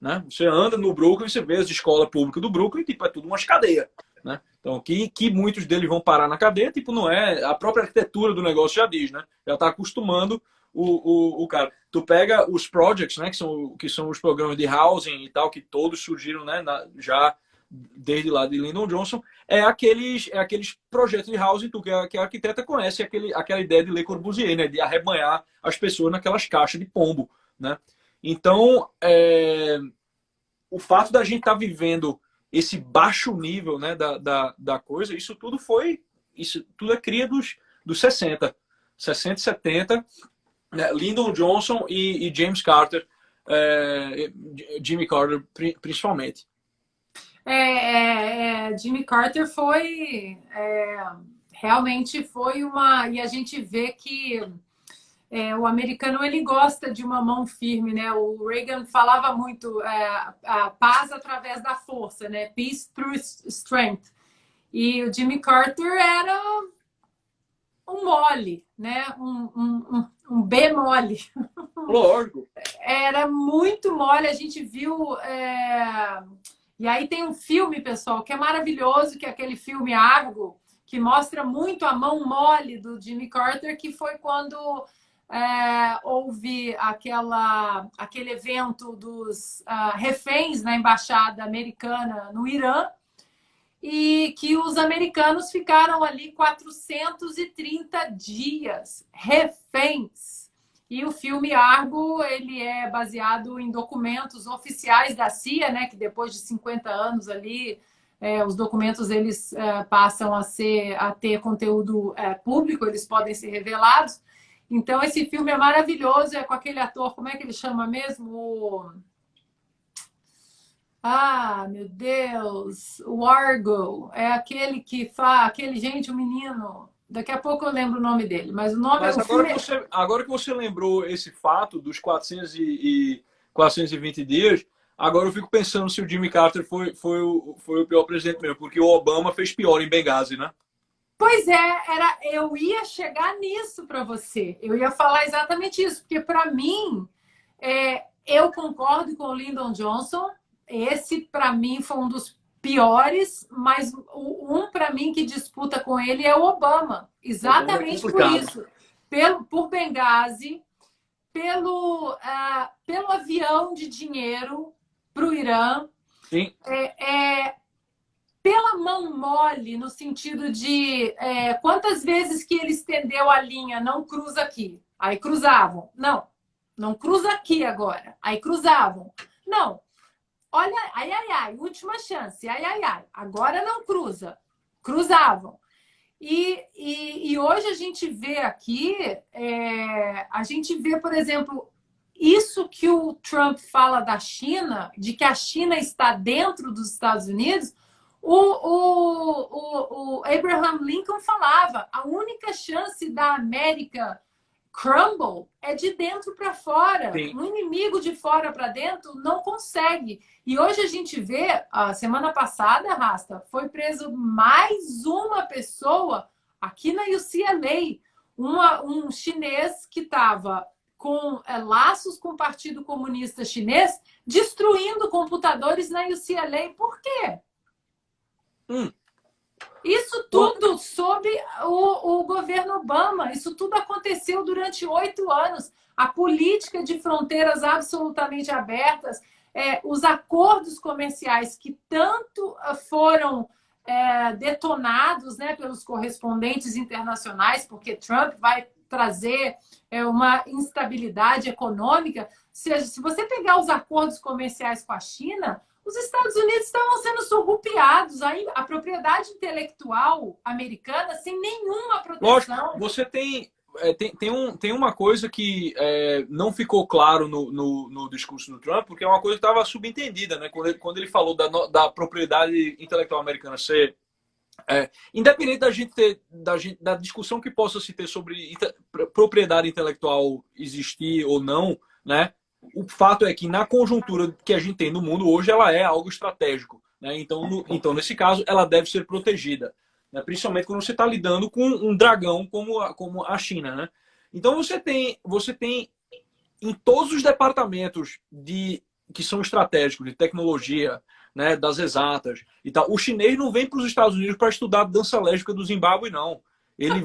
Né? Você anda no Brooklyn, você vê as escolas públicas do Brooklyn, tipo, é tudo umas cadeias. Né? Então, que muitos deles vão parar na cadeia, tipo, não é... A própria arquitetura do negócio já diz, né? Já está acostumando o cara. Tu pega os projects, né? Que são os programas de housing e tal, que todos surgiram, né? Já desde lá de Lyndon Johnson, aqueles projetos de housing que a arquiteta conhece, aquela ideia de Le Corbusier, né? De arrebanhar as pessoas naquelas caixas de pombo, né? Então, o fato da gente estar vivendo esse baixo nível, né, da coisa, isso tudo é cria dos 60 e 70, né, Lyndon Johnson e James Carter, Jimmy Carter principalmente. Jimmy Carter realmente foi uma... E a gente vê que o americano ele gosta de uma mão firme, né? O Reagan falava muito a paz através da força, né? Peace through strength. E o Jimmy Carter era um mole, né? Um B mole. Lógico. Era muito mole. A gente viu. E aí tem um filme, pessoal, que é maravilhoso, que é aquele filme Argo, que mostra muito a mão mole do Jimmy Carter, que foi quando houve aquele evento dos reféns na embaixada americana no Irã, e que os americanos ficaram ali 430 dias reféns. E o filme Argo, ele é baseado em documentos oficiais da CIA, né, que depois de 50 anos ali, os documentos eles passam a ter conteúdo público, eles podem ser revelados. Então, esse filme é maravilhoso, é com aquele ator, como é que ele chama mesmo? Meu Deus! O Argo, é aquele que faz, o menino. Daqui a pouco eu lembro o nome dele, mas o nome... Mas agora que você lembrou esse fato dos 420 dias, agora eu fico pensando se o Jimmy Carter foi o pior presidente mesmo, porque o Obama fez pior em Benghazi, né? Pois eu ia chegar nisso para você. Eu ia falar exatamente isso, porque para mim, eu concordo com o Lyndon Johnson. Esse, para mim, foi um dos piores, mas para mim, que disputa com ele é o Obama. Exatamente por isso. Por Benghazi, pelo avião de dinheiro para o Irã. Sim. pela mão mole, no sentido de quantas vezes que ele estendeu a linha, não cruza aqui. Aí cruzavam. Não, não cruza aqui agora. Aí cruzavam. Não. Olha, ai, ai, ai, última chance. Ai, ai, ai. Agora não cruza. Cruzavam. E hoje a gente vê aqui, a gente vê, por exemplo, isso que o Trump fala da China, de que a China está dentro dos Estados Unidos, o Abraham Lincoln falava, a única chance da América crumble é de dentro para fora. Sim. Um inimigo de fora para dentro não consegue. E hoje a gente vê, a semana passada, Rasta, foi preso mais uma pessoa aqui na UCLA, um chinês que estava com laços com o Partido Comunista Chinês, destruindo computadores na UCLA. Por quê? Isso tudo sob o governo Obama. Isso tudo aconteceu durante 8 anos. A política de fronteiras absolutamente abertas, os acordos comerciais que tanto foram detonados, né, pelos correspondentes internacionais, porque Trump vai trazer uma instabilidade econômica. Se você pegar os acordos comerciais com a China, os Estados Unidos estavam sendo surrupiados, a propriedade intelectual americana sem nenhuma proteção. Lógico, você tem uma coisa que não ficou claro no discurso do Trump, porque é uma coisa que estava subentendida, né? Quando ele falou da propriedade intelectual americana ser... independente da discussão que possa se ter sobre propriedade intelectual existir ou não, né? O fato é que na conjuntura que a gente tem no mundo hoje, ela é algo estratégico, né? Então, nesse caso, ela deve ser protegida, né? Principalmente quando você está lidando com um dragão como a China, né? Então você tem em todos os departamentos que são estratégicos, de tecnologia, né, das exatas e tal. O chinês não vem para os Estados Unidos para estudar a dança lésbica do Zimbábue, não. Ele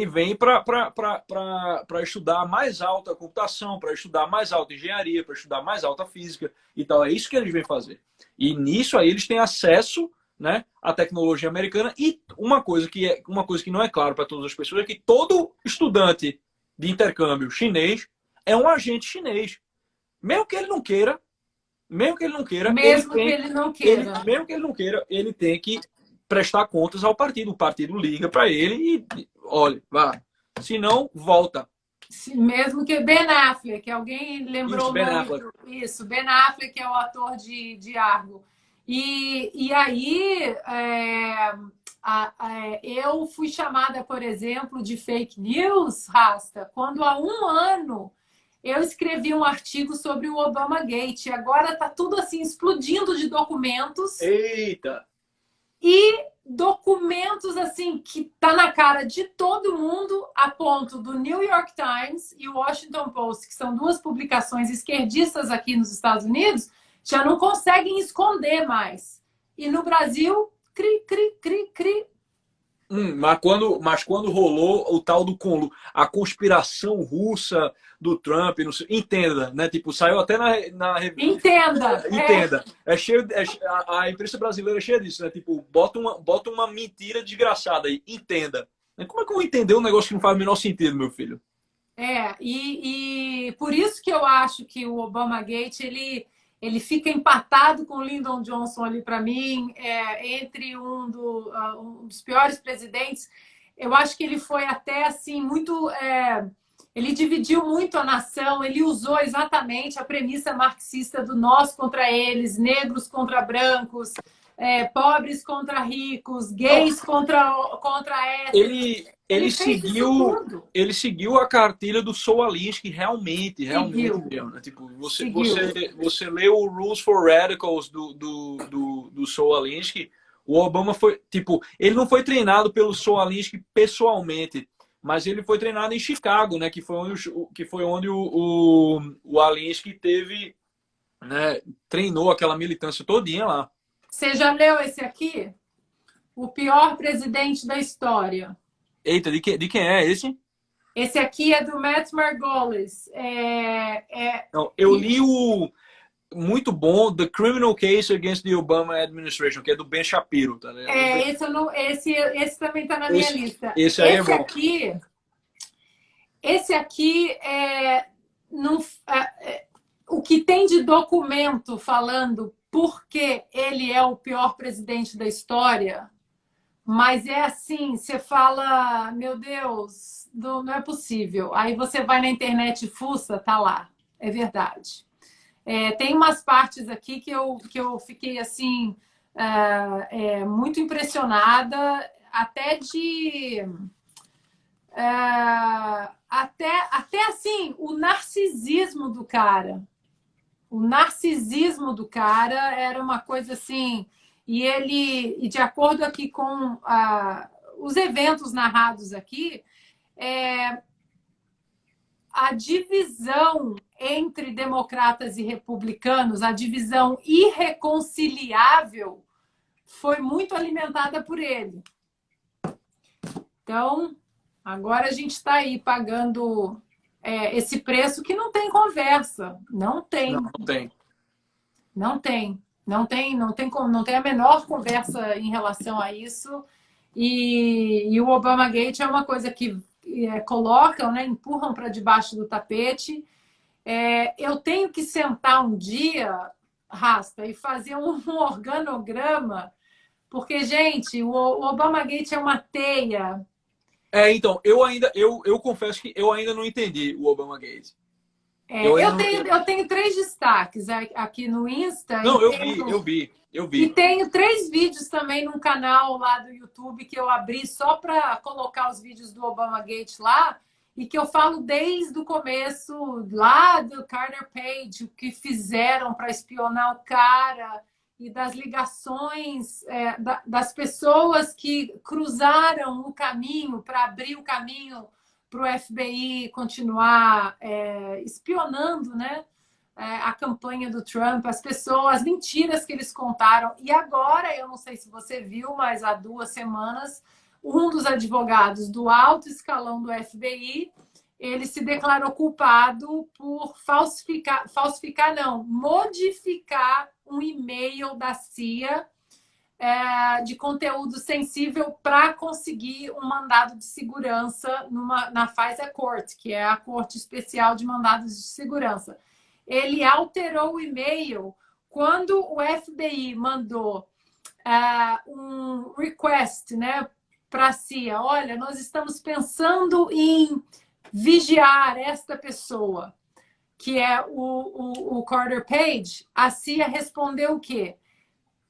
vem para estudar mais alta computação, para estudar mais alta engenharia, para estudar mais alta física e tal. É isso que eles vêm fazer. E nisso aí eles têm acesso, né, à tecnologia americana. E uma coisa que não é claro para todas as pessoas é que todo estudante de intercâmbio chinês é um agente chinês. Mesmo que ele não queira, mesmo que ele não queira, ele tem que prestar contas ao partido. O partido liga para ele e olha, vá. Se não, volta. Mesmo que Ben Affleck, alguém lembrou isso, Ben Affleck. Isso, Ben Affleck é o ator de Argo. E aí eu fui chamada, por exemplo, de fake news, Rasta, quando há 1 ano eu escrevi um artigo sobre o Obama Gate. Agora está tudo assim explodindo de documentos. Eita! E documentos assim que tá na cara de todo mundo, a ponto do New York Times e o Washington Post, que são 2 publicações esquerdistas aqui nos Estados Unidos, já não conseguem esconder mais. E no Brasil, cri, cri, cri, cri. Mas quando rolou o tal a conspiração russa do Trump, não sei, entenda, né? Tipo, saiu até na revista. Entenda. A imprensa brasileira é cheia disso, né? Tipo, bota uma mentira desgraçada aí, entenda. Como é que eu vou entender um negócio que não faz o menor sentido, meu filho? E por isso que eu acho que o Obama Gate, ele fica empatado com o Lyndon Johnson ali para mim, entre um dos piores presidentes. Eu acho que ele foi até assim muito... ele dividiu muito a nação, ele usou exatamente a premissa marxista do nós contra eles, negros contra brancos, pobres contra ricos, gays contra héteros. Ele seguiu a cartilha do Saul Alinsky realmente mesmo, né? Tipo, você leu o Rules for Radicals do Saul Alinsky, o Obama foi, tipo, ele não foi treinado pelo Saul Alinsky pessoalmente, mas ele foi treinado em Chicago, né? Que foi onde o Alinsky teve, né? Treinou aquela militância todinha lá. Você já leu esse aqui? O pior presidente da história. Eita, de quem é esse? Esse aqui é do Matt Margolis. Não, eu li muito bom, The Criminal Case Against the Obama Administration, que é do Ben Shapiro, tá, né? Esse também está na minha lista. Esse aí é bom. Esse aqui o que tem de documento falando por que ele é o pior presidente da história, mas é assim, você fala, meu Deus, não é possível. Aí você vai na internet e fuça, tá lá. É verdade. Tem umas partes aqui que eu fiquei assim muito impressionada, até de até assim o narcisismo do cara. O narcisismo do cara era uma coisa assim, e de acordo aqui com os eventos narrados aqui, a divisão entre democratas e republicanos, a divisão irreconciliável, foi muito alimentada por ele. Então, agora a gente está aí pagando esse preço que não tem conversa. Não tem. Não tem a menor conversa em relação a isso. E o Obamagate é uma coisa que colocam, né, empurram para debaixo do tapete. Eu tenho que sentar um dia, Rasta, e fazer um organograma, porque, gente, o Obamagate é uma teia. Então, eu confesso que eu ainda não entendi o Obamagate. Eu tenho 3 destaques aqui no Insta. Não, eu vi. E tenho 3 vídeos também num canal lá do YouTube que eu abri só para colocar os vídeos do Obamagate lá, e que eu falo desde o começo, lá do Carter Page, o que fizeram para espionar o cara, e das ligações das pessoas que cruzaram o caminho para abrir o caminho para o FBI continuar espionando, né, a campanha do Trump, as pessoas, as mentiras que eles contaram. E agora, eu não sei se você viu, mas há 2 semanas, um dos advogados do alto escalão do FBI, ele se declarou culpado por modificar um e-mail da CIA de conteúdo sensível para conseguir um mandado de segurança na FISA Court, que é a Corte Especial de Mandados de Segurança. Ele alterou o e-mail quando o FBI mandou um request, né, para a CIA. Olha, nós estamos pensando em vigiar esta pessoa, que é o Carter Page. A CIA respondeu o quê?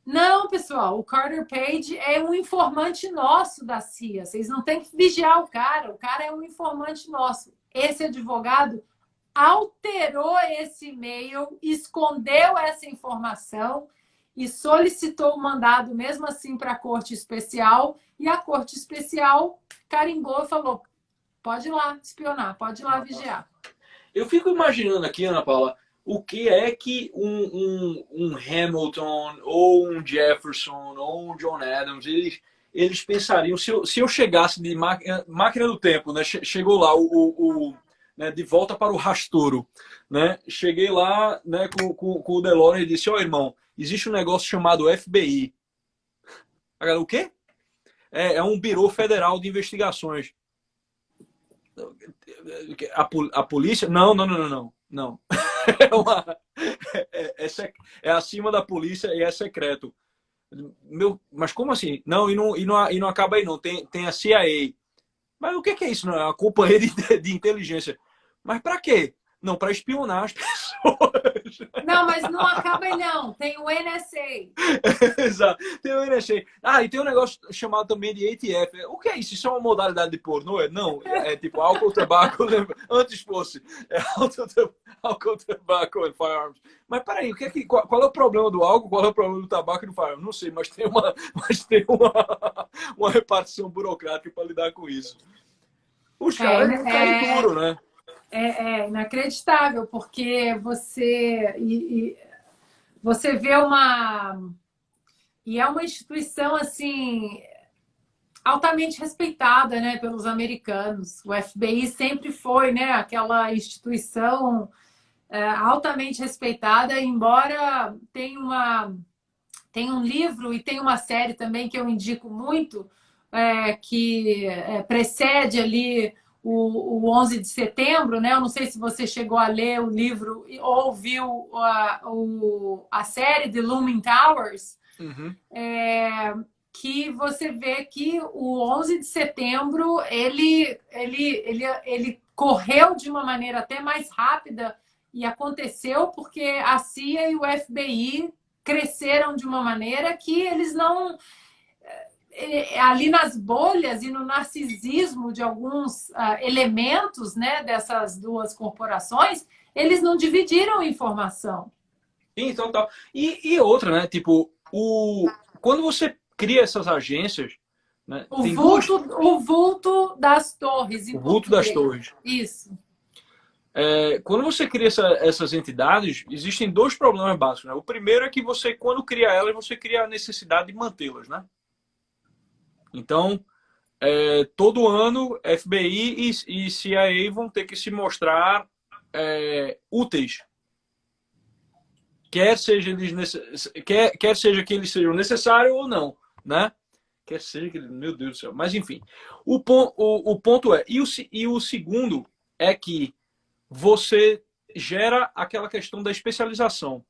Não, pessoal, o Carter Page é um informante nosso da CIA. Vocês não têm que vigiar o cara é um informante nosso. Esse advogado alterou esse e-mail, escondeu essa informação e solicitou o mandado mesmo assim para a Corte Especial, e a Corte Especial carimbou e falou: pode ir lá espionar, pode ir lá vigiar. Eu fico imaginando aqui, Ana Paula, o que é que um Hamilton, ou um Jefferson, ou um John Adams, eles pensariam, se eu chegasse de máquina do tempo, né? Chegou lá né, de volta para o rastouro, né? Cheguei lá, né, com o DeLorean e disse: ó, irmão, existe um negócio chamado FBI. Agora, o quê? É um Bureau Federal de Investigações. A polícia? Não. É acima da polícia e é secreto. Mas como assim? Não, e não acaba aí não. Tem a CIA. Mas o que é isso? Não? É uma companhia de inteligência. Mas para quê? Não, para espionar as pessoas. Não, mas não acaba aí não. Tem o NSA. Exato. Tem o NSA. E tem um negócio chamado também de ATF. O que é isso? Isso é uma modalidade de pornô? Não, é tipo álcool, tabaco. Antes fosse. Álcool, tabaco e firearms. Mas peraí, qual é o problema do álcool? Qual é o problema do tabaco e do firearms? Não sei, mas tem uma repartição burocrática para lidar com isso. Os caras não caem duro, né? É inacreditável, porque você vê e é uma instituição assim altamente respeitada, né, pelos americanos. O FBI sempre foi, né, aquela instituição altamente respeitada, embora tenha um livro e tem uma série também que eu indico muito, que precede ali o 11 de setembro, né? Eu não sei se você chegou a ler o livro ou viu a série The Looming Towers, Uhum. que você vê que o 11 de setembro ele correu de uma maneira até mais rápida e aconteceu porque a CIA e o FBI cresceram de uma maneira que eles não ali nas bolhas e no narcisismo de alguns elementos, né, dessas duas corporações, eles não dividiram informação. Então, tal. E outra, né? Tipo, quando você cria essas agências, né, tem duas. O vulto das torres, em O vulto das português. torres. Isso. Quando você cria essas entidades, existem dois problemas básicos, né? O primeiro é que você, quando cria elas, você cria a necessidade de mantê-las, né? Então, todo ano, FBI e CIA vão ter que se mostrar úteis. Quer seja que eles sejam necessários ou não, né? Quer seja que meu Deus do céu. Mas, enfim. O ponto é... E o segundo é que você gera aquela questão da especialização,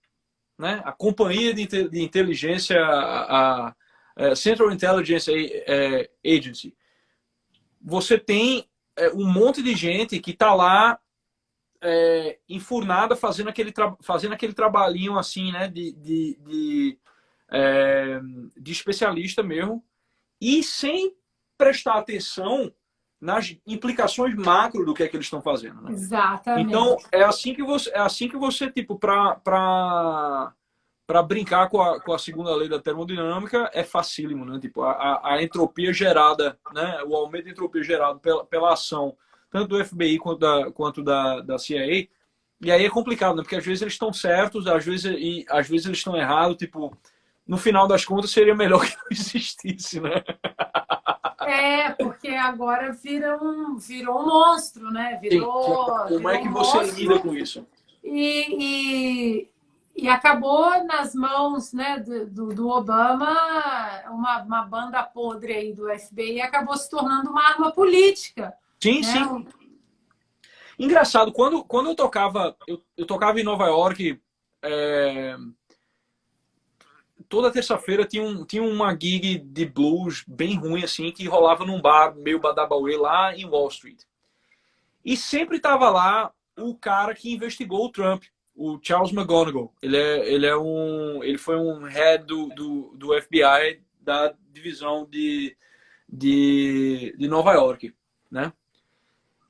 né? A companhia de inteligência, a Central Intelligence Agency, você tem um monte de gente que está lá enfurnada fazendo aquele trabalhinho assim, né? De especialista mesmo, e sem prestar atenção nas implicações macro do que é que eles estão fazendo, né? Exatamente. Então, é assim que você tipo, para brincar com a segunda lei da termodinâmica, é facílimo, né? Tipo, a entropia gerada, né? O aumento de entropia gerado pela ação, tanto do FBI quanto da CIA. E aí é complicado, né? Porque às vezes eles estão certos, às vezes eles estão errados. Tipo, no final das contas, seria melhor que não existisse, né? Porque agora virou um monstro, né? Como é que você lida com isso? E acabou nas mãos, né, do Obama, uma banda podre aí do FBI acabou se tornando uma arma política. Sim, né? sim. Engraçado, quando eu tocava em Nova York, toda terça-feira tinha uma gig de blues bem ruim, assim, que rolava num bar meio badabauê lá em Wall Street. E sempre tava lá o cara que investigou o Trump, o Charles McGonigal. Ele foi um head do FBI da divisão de Nova York, né?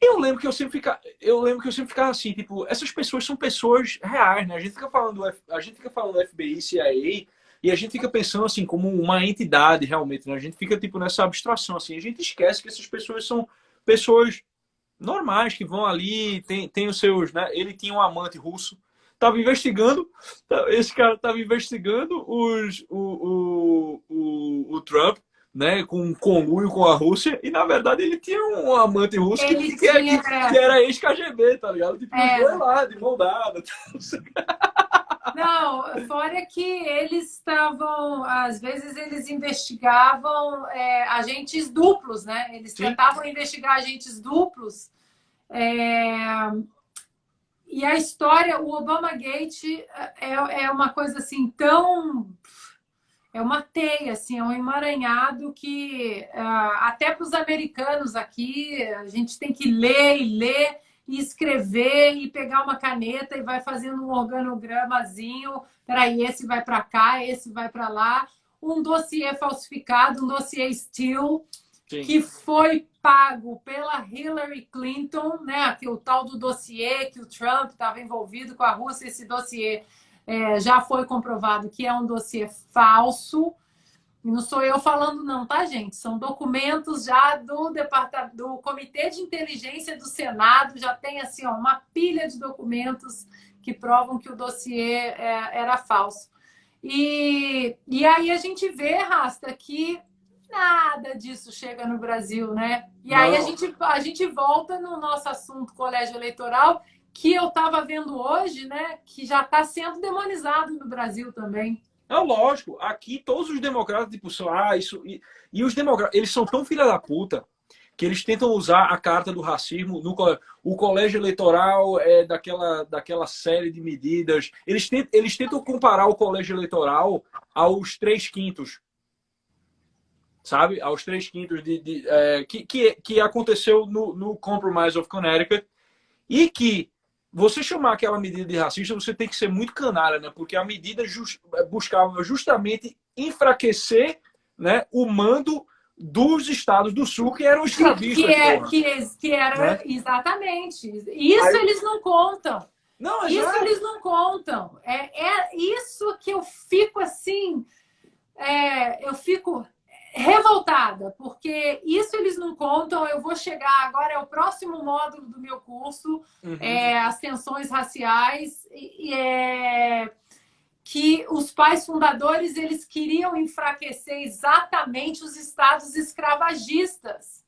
Eu lembro que eu sempre ficava assim, tipo, essas pessoas são pessoas reais, né? A gente fica falando do FBI, CIA, e a gente fica pensando assim como uma entidade realmente, né? A gente fica tipo nessa abstração assim, a gente esquece que essas pessoas são pessoas normais que vão ali, tem os seus, né? Ele tinha um amante russo, esse cara estava investigando o Trump, né, com um conluio com a Rússia, e na verdade ele tinha um amante russo que era ex-KGB, tá ligado? Tipo, os dois lá, de mão dada. Não, fora que eles estavam, às vezes eles investigavam agentes duplos, né? Eles tentavam investigar agentes duplos. E a história, o Obama Gate é uma coisa assim tão... É uma teia, assim, é um emaranhado que até para os americanos aqui, a gente tem que ler e ler e escrever e pegar uma caneta e vai fazendo um organogramazinho. Peraí, esse vai para cá, esse vai para lá. Um dossiê falsificado, um dossiê Steele, que foi pago pela Hillary Clinton, né? O tal do dossiê que o Trump estava envolvido com a Rússia, esse dossiê já foi comprovado que é um dossiê falso. E não sou eu falando não, tá, gente? São documentos já do Comitê de Inteligência do Senado, já tem assim, ó, uma pilha de documentos que provam que o dossiê era falso. E aí a gente vê, Rasta, que nada disso chega no Brasil, né? E aí a gente volta no nosso assunto colégio eleitoral, que eu estava vendo hoje, né, que já está sendo demonizado no Brasil também. É lógico, aqui todos os democratas, tipo, isso. E os democratas, eles são tão filha da puta que eles tentam usar a carta do racismo no o colégio eleitoral é daquela série de medidas. Eles tentam comparar o colégio eleitoral aos 3/5, sabe? Aos 3/5 que aconteceu no Compromise of Connecticut e que você chamar aquela medida de racista, você tem que ser muito canalha, né? Porque a medida buscava justamente enfraquecer, né, o mando dos estados do sul, que eram escravistas. Que era, né? Exatamente. Isso aí, eles não contam. Não, isso eles não contam. É isso que eu fico assim... eu fico revoltada, porque isso eles não contam. Eu vou chegar agora, é o próximo módulo do meu curso, as tensões raciais, que os pais fundadores eles queriam enfraquecer exatamente os estados escravagistas.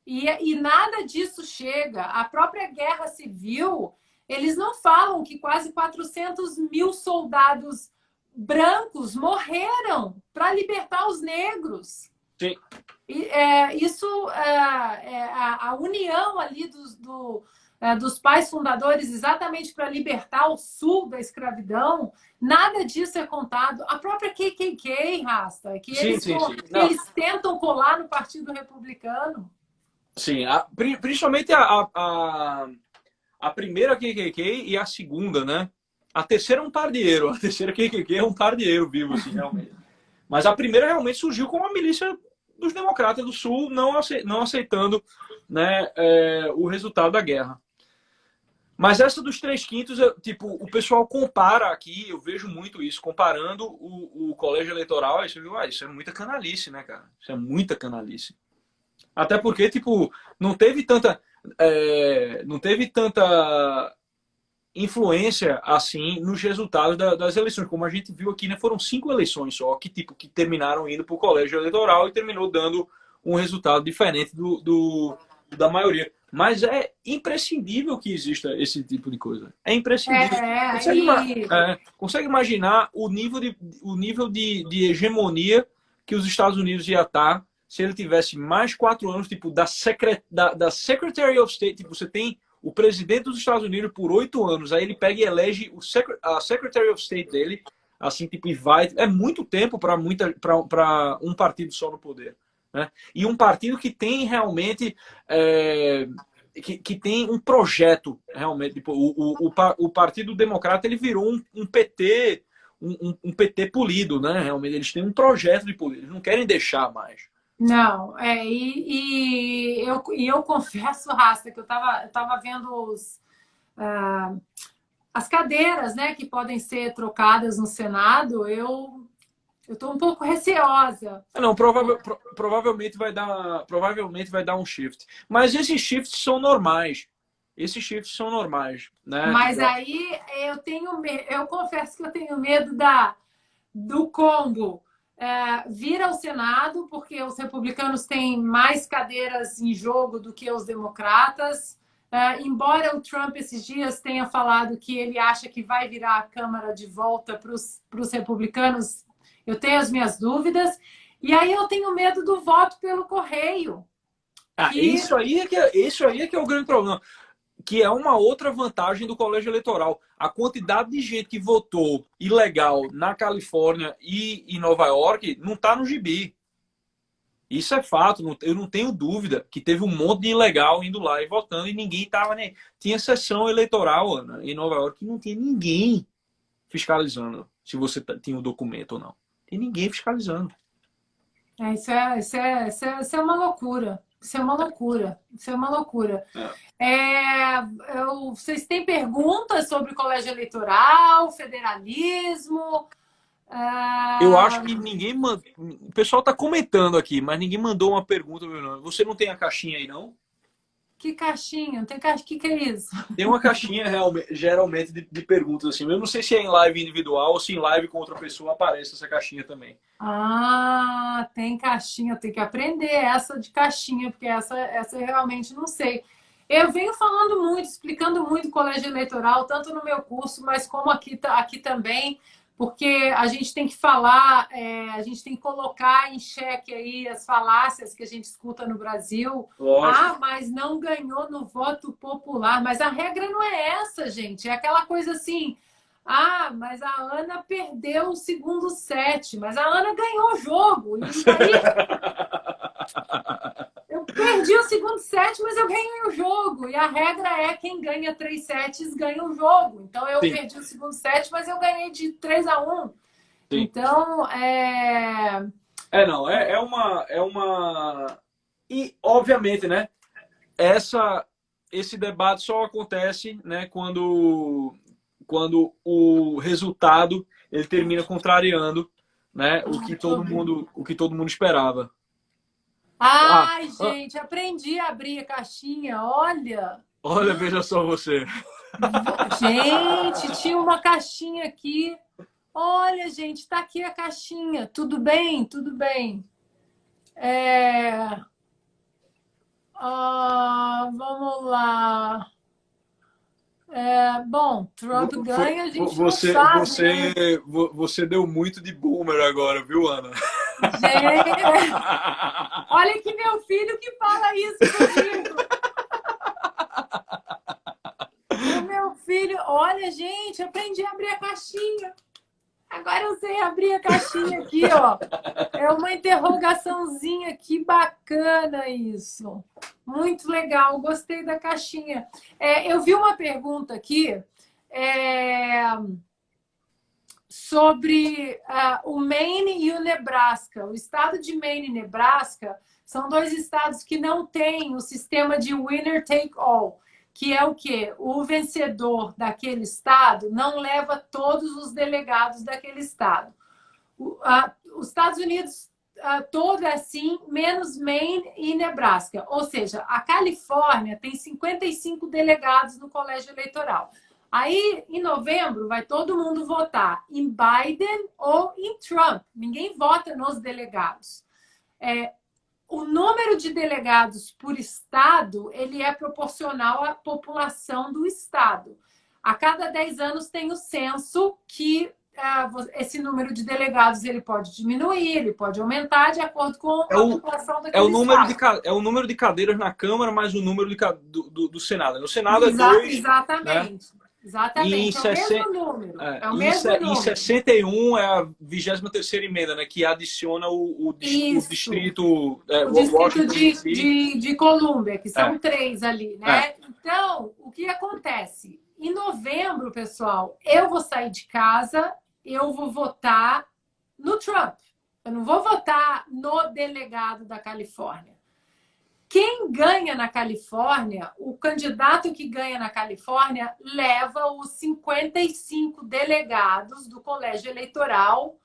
E nada disso chega. A própria guerra civil, eles não falam que quase 400 mil soldados brancos morreram para libertar os negros. Sim. A união ali dos pais fundadores exatamente para libertar o sul da escravidão, nada disso é contado. A própria KKK, Rasta, que eles tentam colar no Partido Republicano. Sim, principalmente a primeira KKK e a segunda, né? A terceira é um pardieiro. A terceira KKK é um pardieiro vivo, assim, realmente. Mas a primeira realmente surgiu como uma milícia dos democratas do Sul, não aceitando, né, o resultado da guerra. Mas essa dos 3/5, tipo, o pessoal compara aqui, eu vejo muito isso, comparando o colégio eleitoral. Aí você viu, isso é muita canalice, né, cara? Isso é muita canalice. Até porque, tipo, não teve tanta influência assim nos resultados das eleições, como a gente viu aqui, né? Foram 5 eleições só que terminaram indo para o colégio eleitoral e terminou dando um resultado diferente da maioria. Mas é imprescindível que exista esse tipo de coisa. É imprescindível. Consegue imaginar o nível de hegemonia que os Estados Unidos ia estar se ele tivesse mais 4 anos, tipo, da Secretary of State, tipo, você tem o presidente dos Estados Unidos por 8 anos, aí ele pega e elege a Secretary of State dele, assim, tipo, e vai... É muito tempo para um partido só no poder, né? E um partido que tem realmente... que tem um projeto, realmente. Tipo, o Partido Democrata, ele virou um PT... Um PT polido, né? Realmente, eles têm um projeto de poder, eles não querem deixar mais. Não, eu confesso, Rasta, que eu tava vendo as cadeiras, né, que podem ser trocadas no Senado. Eu estou um pouco receosa. Não, provavelmente vai dar um shift. Mas esses shifts são normais. Né? Mas aí eu confesso que eu tenho medo do combo. Vir ao Senado, porque os republicanos têm mais cadeiras em jogo do que os democratas. Embora o Trump esses dias tenha falado que ele acha que vai virar a Câmara de volta para os republicanos, eu tenho as minhas dúvidas. E aí eu tenho medo do voto pelo correio. Isso aí é que é o grande problema. Que é uma outra vantagem do colégio eleitoral. A quantidade de gente que votou ilegal na Califórnia e em Nova York não está no gibi. Isso é fato, eu não tenho dúvida que teve um monte de ilegal indo lá e votando e ninguém estava nem... Tinha sessão eleitoral, Ana, em Nova York, e não tinha ninguém fiscalizando se você tinha o documento ou não. Tem ninguém fiscalizando. Isso é uma loucura. Isso é uma loucura. Vocês têm perguntas sobre colégio eleitoral, federalismo? Eu acho que ninguém mandou. O pessoal está comentando aqui, mas ninguém mandou uma pergunta. Você não tem a caixinha aí, não? Que caixinha? Tem caixa? Que é isso? Tem uma caixinha geralmente de perguntas assim. Eu não sei se é em live individual ou se em live com outra pessoa aparece essa caixinha também. Tem caixinha. Eu tenho que aprender essa de caixinha, porque essa eu realmente não sei. Eu venho falando muito, explicando muito o colégio eleitoral, tanto no meu curso, mas como aqui também, porque a gente tem que falar, a gente tem que colocar em xeque aí as falácias que a gente escuta no Brasil. Lógico. Ah, mas não ganhou no voto popular. Mas a regra não é essa, gente. É aquela coisa assim. Ah, mas a Ana perdeu o segundo set, mas a Ana ganhou o jogo. E daí eu perdi o segundo set, mas eu ganhei o jogo. E a regra é quem ganha 3 sets ganha o jogo. Então eu Sim, perdi o segundo set, mas eu ganhei de 3-1. sim. Então, Não, é uma. E, obviamente, né? Esse debate só acontece, né, quando o resultado ele termina contrariando, né, o que todo mundo esperava. Ah, Ai, ah, gente, aprendi a abrir a caixinha. Olha. olha, veja só você. Gente, tinha uma caixinha aqui. Olha, gente, tá aqui a caixinha. Tudo bem? Tudo bem. Vamos lá. Bom, Trump ganha, a gente não Você, sabe, né? você deu muito de boomer agora, viu, Ana? Gente, olha que meu filho que fala isso comigo. O meu filho, olha, gente, aprendi a abrir a caixinha. Agora eu sei abrir a caixinha aqui, ó. É uma interrogaçãozinha, que bacana isso. Muito legal, gostei da caixinha. Eu vi uma pergunta aqui sobre o Maine e o Nebraska. O estado de Maine e Nebraska são dois estados que não têm o sistema de winner take all, que é o quê? O vencedor daquele estado não leva todos os delegados daquele estado. Os Estados Unidos todo é assim, menos Maine e Nebraska. Ou seja, a Califórnia tem 55 delegados no colégio eleitoral. Aí, em novembro, vai todo mundo votar em Biden ou em Trump. Ninguém vota nos delegados. O número de delegados por estado, ele é proporcional à população do estado. A cada 10 anos tem o censo que esse número de delegados ele pode diminuir, ele pode aumentar de acordo com a população daquele estado. É o número de cadeiras na Câmara mais o número do Senado. No Senado é dois, né? Exatamente. Exatamente. É o mesmo número. É o mesmo número. Em 61 é a 23ª emenda, né? Que adiciona o distrito, o distrito DC. de Colômbia, que são 3 ali, né? Então, o que acontece? Em novembro, pessoal, eu vou sair de casa, eu vou votar no Trump. Eu não vou votar no delegado da Califórnia. Quem ganha na Califórnia, o candidato que ganha na Califórnia leva os 55 delegados do colégio eleitoral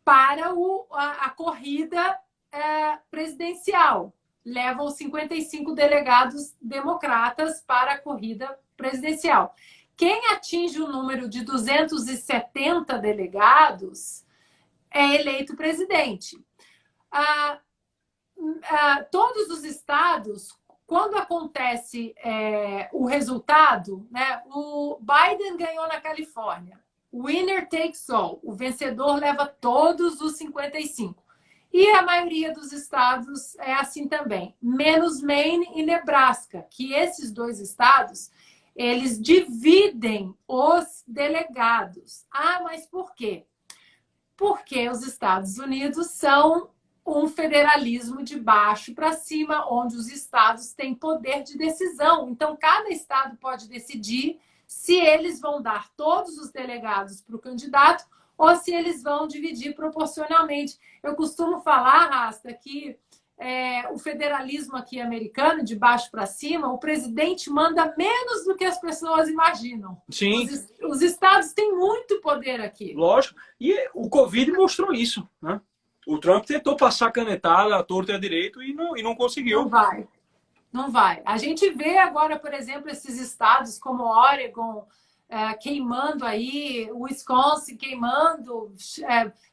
para a corrida presidencial. Leva os 55 delegados democratas para a corrida presidencial. Quem atinge o número de 270 delegados é eleito presidente. Todos os estados, quando acontece o resultado, né, o Biden ganhou na Califórnia. Winner takes all. O vencedor leva todos os 55. E a maioria dos estados é assim também. Menos Maine e Nebraska, que esses dois estados, eles dividem os delegados. Ah, mas por quê? Porque os Estados Unidos são um federalismo de baixo para cima, onde os estados têm poder de decisão. Então, cada estado pode decidir se eles vão dar todos os delegados para o candidato ou se eles vão dividir proporcionalmente. Eu costumo falar, Rasta, que o federalismo aqui americano, de baixo para cima, o presidente manda menos do que as pessoas imaginam. Sim. Os estados têm muito poder aqui. Lógico. E o Covid mostrou isso, né? O Trump tentou passar canetada à torta e à direito e não conseguiu. Não vai. Não vai. A gente vê agora, por exemplo, esses estados como Oregon queimando aí, Wisconsin queimando,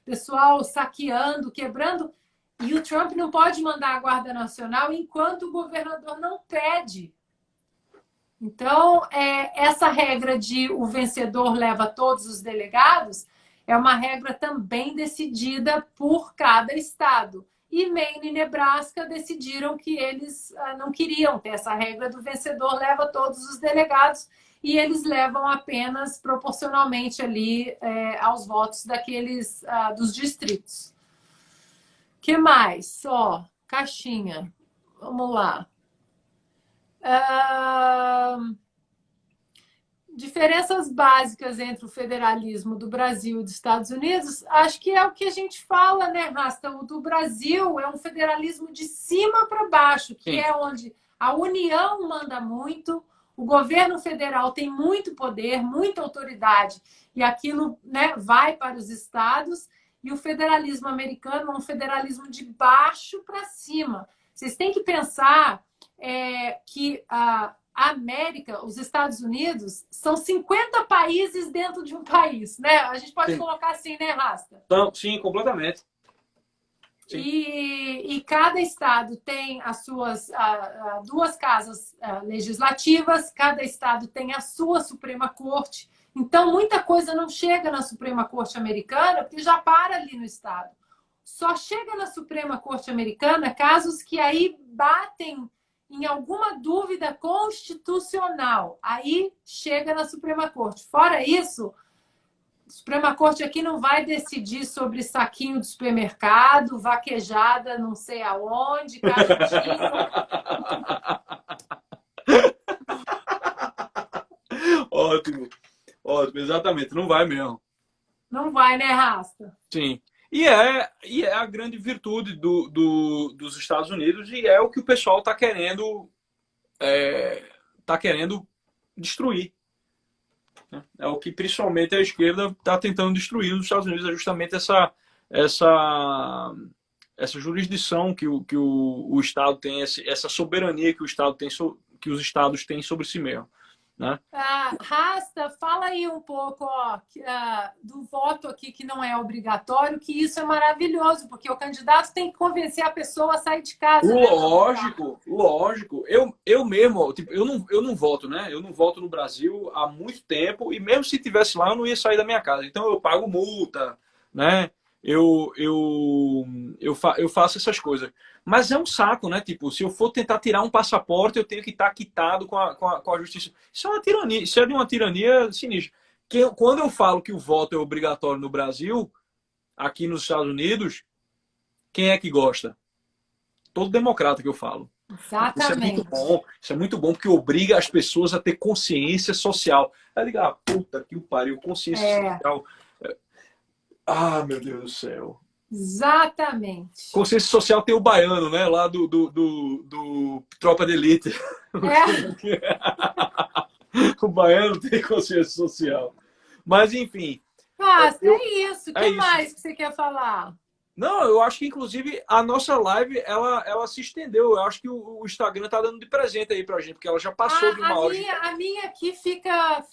pessoal saqueando, quebrando. E o Trump não pode mandar a Guarda Nacional enquanto o governador não pede. Então, essa regra de o vencedor leva todos os delegados é uma regra também decidida por cada estado. E Maine e Nebraska decidiram que eles não queriam ter essa regra do vencedor leva todos os delegados e eles levam apenas proporcionalmente ali aos votos daqueles dos distritos. Que mais? Só caixinha. Vamos lá. Diferenças básicas entre o federalismo do Brasil e dos Estados Unidos, acho que é o que a gente fala, né, Rasta? O do Brasil é um federalismo de cima para baixo, que Sim. é onde a União manda muito, o governo federal tem muito poder, muita autoridade, e aquilo, né, vai para os estados, e o federalismo americano é um federalismo de baixo para cima. Vocês têm que pensar que a América, os Estados Unidos, são 50 países dentro de um país, né? A gente pode Sim. colocar assim, né, Rasta? Então, sim, completamente. Sim. E cada estado tem as suas duas casas legislativas, cada estado tem a sua Suprema Corte. Então, muita coisa não chega na Suprema Corte americana, porque já para ali no estado. Só chega na Suprema Corte americana casos que aí batem em alguma dúvida constitucional. Aí chega na Suprema Corte. Fora isso, a Suprema Corte aqui não vai decidir sobre saquinho de supermercado, vaquejada não sei aonde, cajudinho. Ótimo, ótimo, exatamente, não vai mesmo. Não vai, né, Rasta? Sim. E é a grande virtude dos Estados Unidos e é o que o pessoal está querendo destruir. É o que principalmente a esquerda está tentando destruir nos Estados Unidos, é justamente essa jurisdição que o Estado tem, essa soberania que o Estado tem, que os Estados têm sobre si mesmo. Né? Rasta, fala aí um pouco do voto aqui que não é obrigatório, que isso é maravilhoso, porque o candidato tem que convencer a pessoa a sair de casa. Lógico, lógico. Eu mesmo, tipo, eu não voto, né? Eu não voto no Brasil há muito tempo e mesmo se tivesse lá eu não ia sair da minha casa. Então eu pago multa, né? Eu faço essas coisas. Mas é um saco, né? Tipo, se eu for tentar tirar um passaporte, eu tenho que estar quitado com a justiça. Isso é uma tirania, isso é de uma tirania sinistra. Quando eu falo que o voto é obrigatório no Brasil, aqui nos Estados Unidos, quem é que gosta? Todo democrata que eu falo. Exatamente. Isso é muito bom porque obriga as pessoas a ter consciência social. Aí liga, puta que o pariu, consciência social. Ah, meu Deus do céu. Exatamente. Consciência social tem o baiano, né? Lá do Tropa de Elite. O baiano tem consciência social. Mas, enfim. É isso. O que mais que você quer falar? Não, eu acho que, inclusive, a nossa live, ela se estendeu. Eu acho que o Instagram tá dando de presente aí pra gente, porque ela já passou de uma hora. A minha aqui fica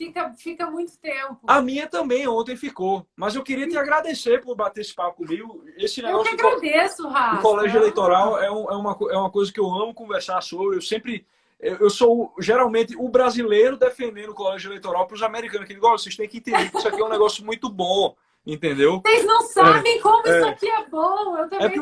muito tempo. A minha também ontem ficou. Mas eu queria te agradecer por bater esse papo comigo. Esse negócio eu que agradeço, Rafa. O colégio eleitoral é uma coisa que eu amo conversar sobre. Eu sou geralmente o brasileiro defendendo o colégio eleitoral para os americanos, que igual vocês têm que entender que isso aqui é um negócio muito bom. Entendeu? Vocês não sabem como isso aqui é bom. Eu também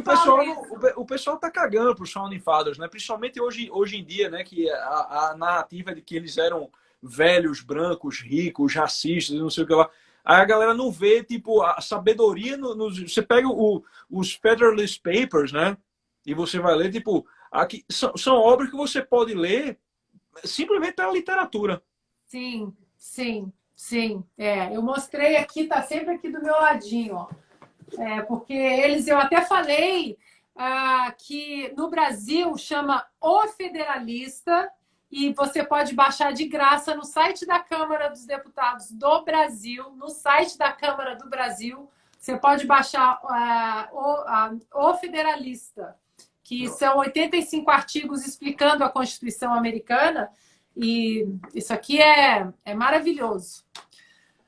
o pessoal tá cagando para os Founding Fathers, né? Principalmente hoje em dia, né? Que a narrativa de que eles eram velhos, brancos, ricos, racistas, não sei o que lá. Aí a galera não vê, tipo, a sabedoria você pega os Federalist Papers, né? E você vai ler, tipo, aqui são obras que você pode ler simplesmente pela literatura. Sim, sim. Sim, eu mostrei aqui, tá sempre aqui do meu ladinho, ó. Porque eu até falei que no Brasil chama O Federalista e você pode baixar de graça no site da Câmara dos Deputados do Brasil, no site da Câmara do Brasil, você pode baixar O Federalista, que são 85 artigos explicando a Constituição americana. E isso aqui é maravilhoso.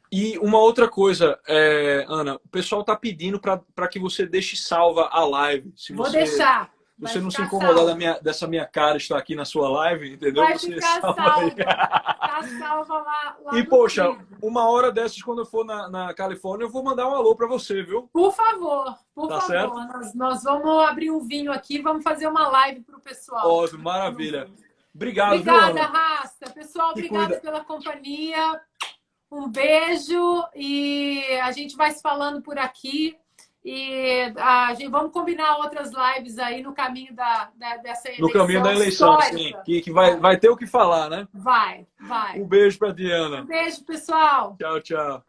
E uma outra coisa, Ana, o pessoal está pedindo para que você deixe salva a live. Vou deixar. você não se ficar incomodar salvo. da dessa minha cara estar aqui na sua live, entendeu? Vai Você ficar salva salva. aí. Ficar salva lá E, no poxa, feed. uma hora dessas, quando eu for na Califórnia, eu vou mandar um alô para você, viu? Por favor, por Tá favor. certo? Nós vamos abrir um vinho aqui, vamos fazer uma live para o pessoal. Ótimo, maravilha. Obrigado, viu, Obrigada, Ana? Rasta. Pessoal, Se obrigada cuida. pela companhia. Um beijo e a gente vai se falando por aqui. E vamos combinar outras lives aí no caminho dessa No caminho eleição da eleição, sim. histórica. Que vai ter o que falar, né? Vai. Um beijo para Diana. Um beijo, pessoal. Tchau, tchau.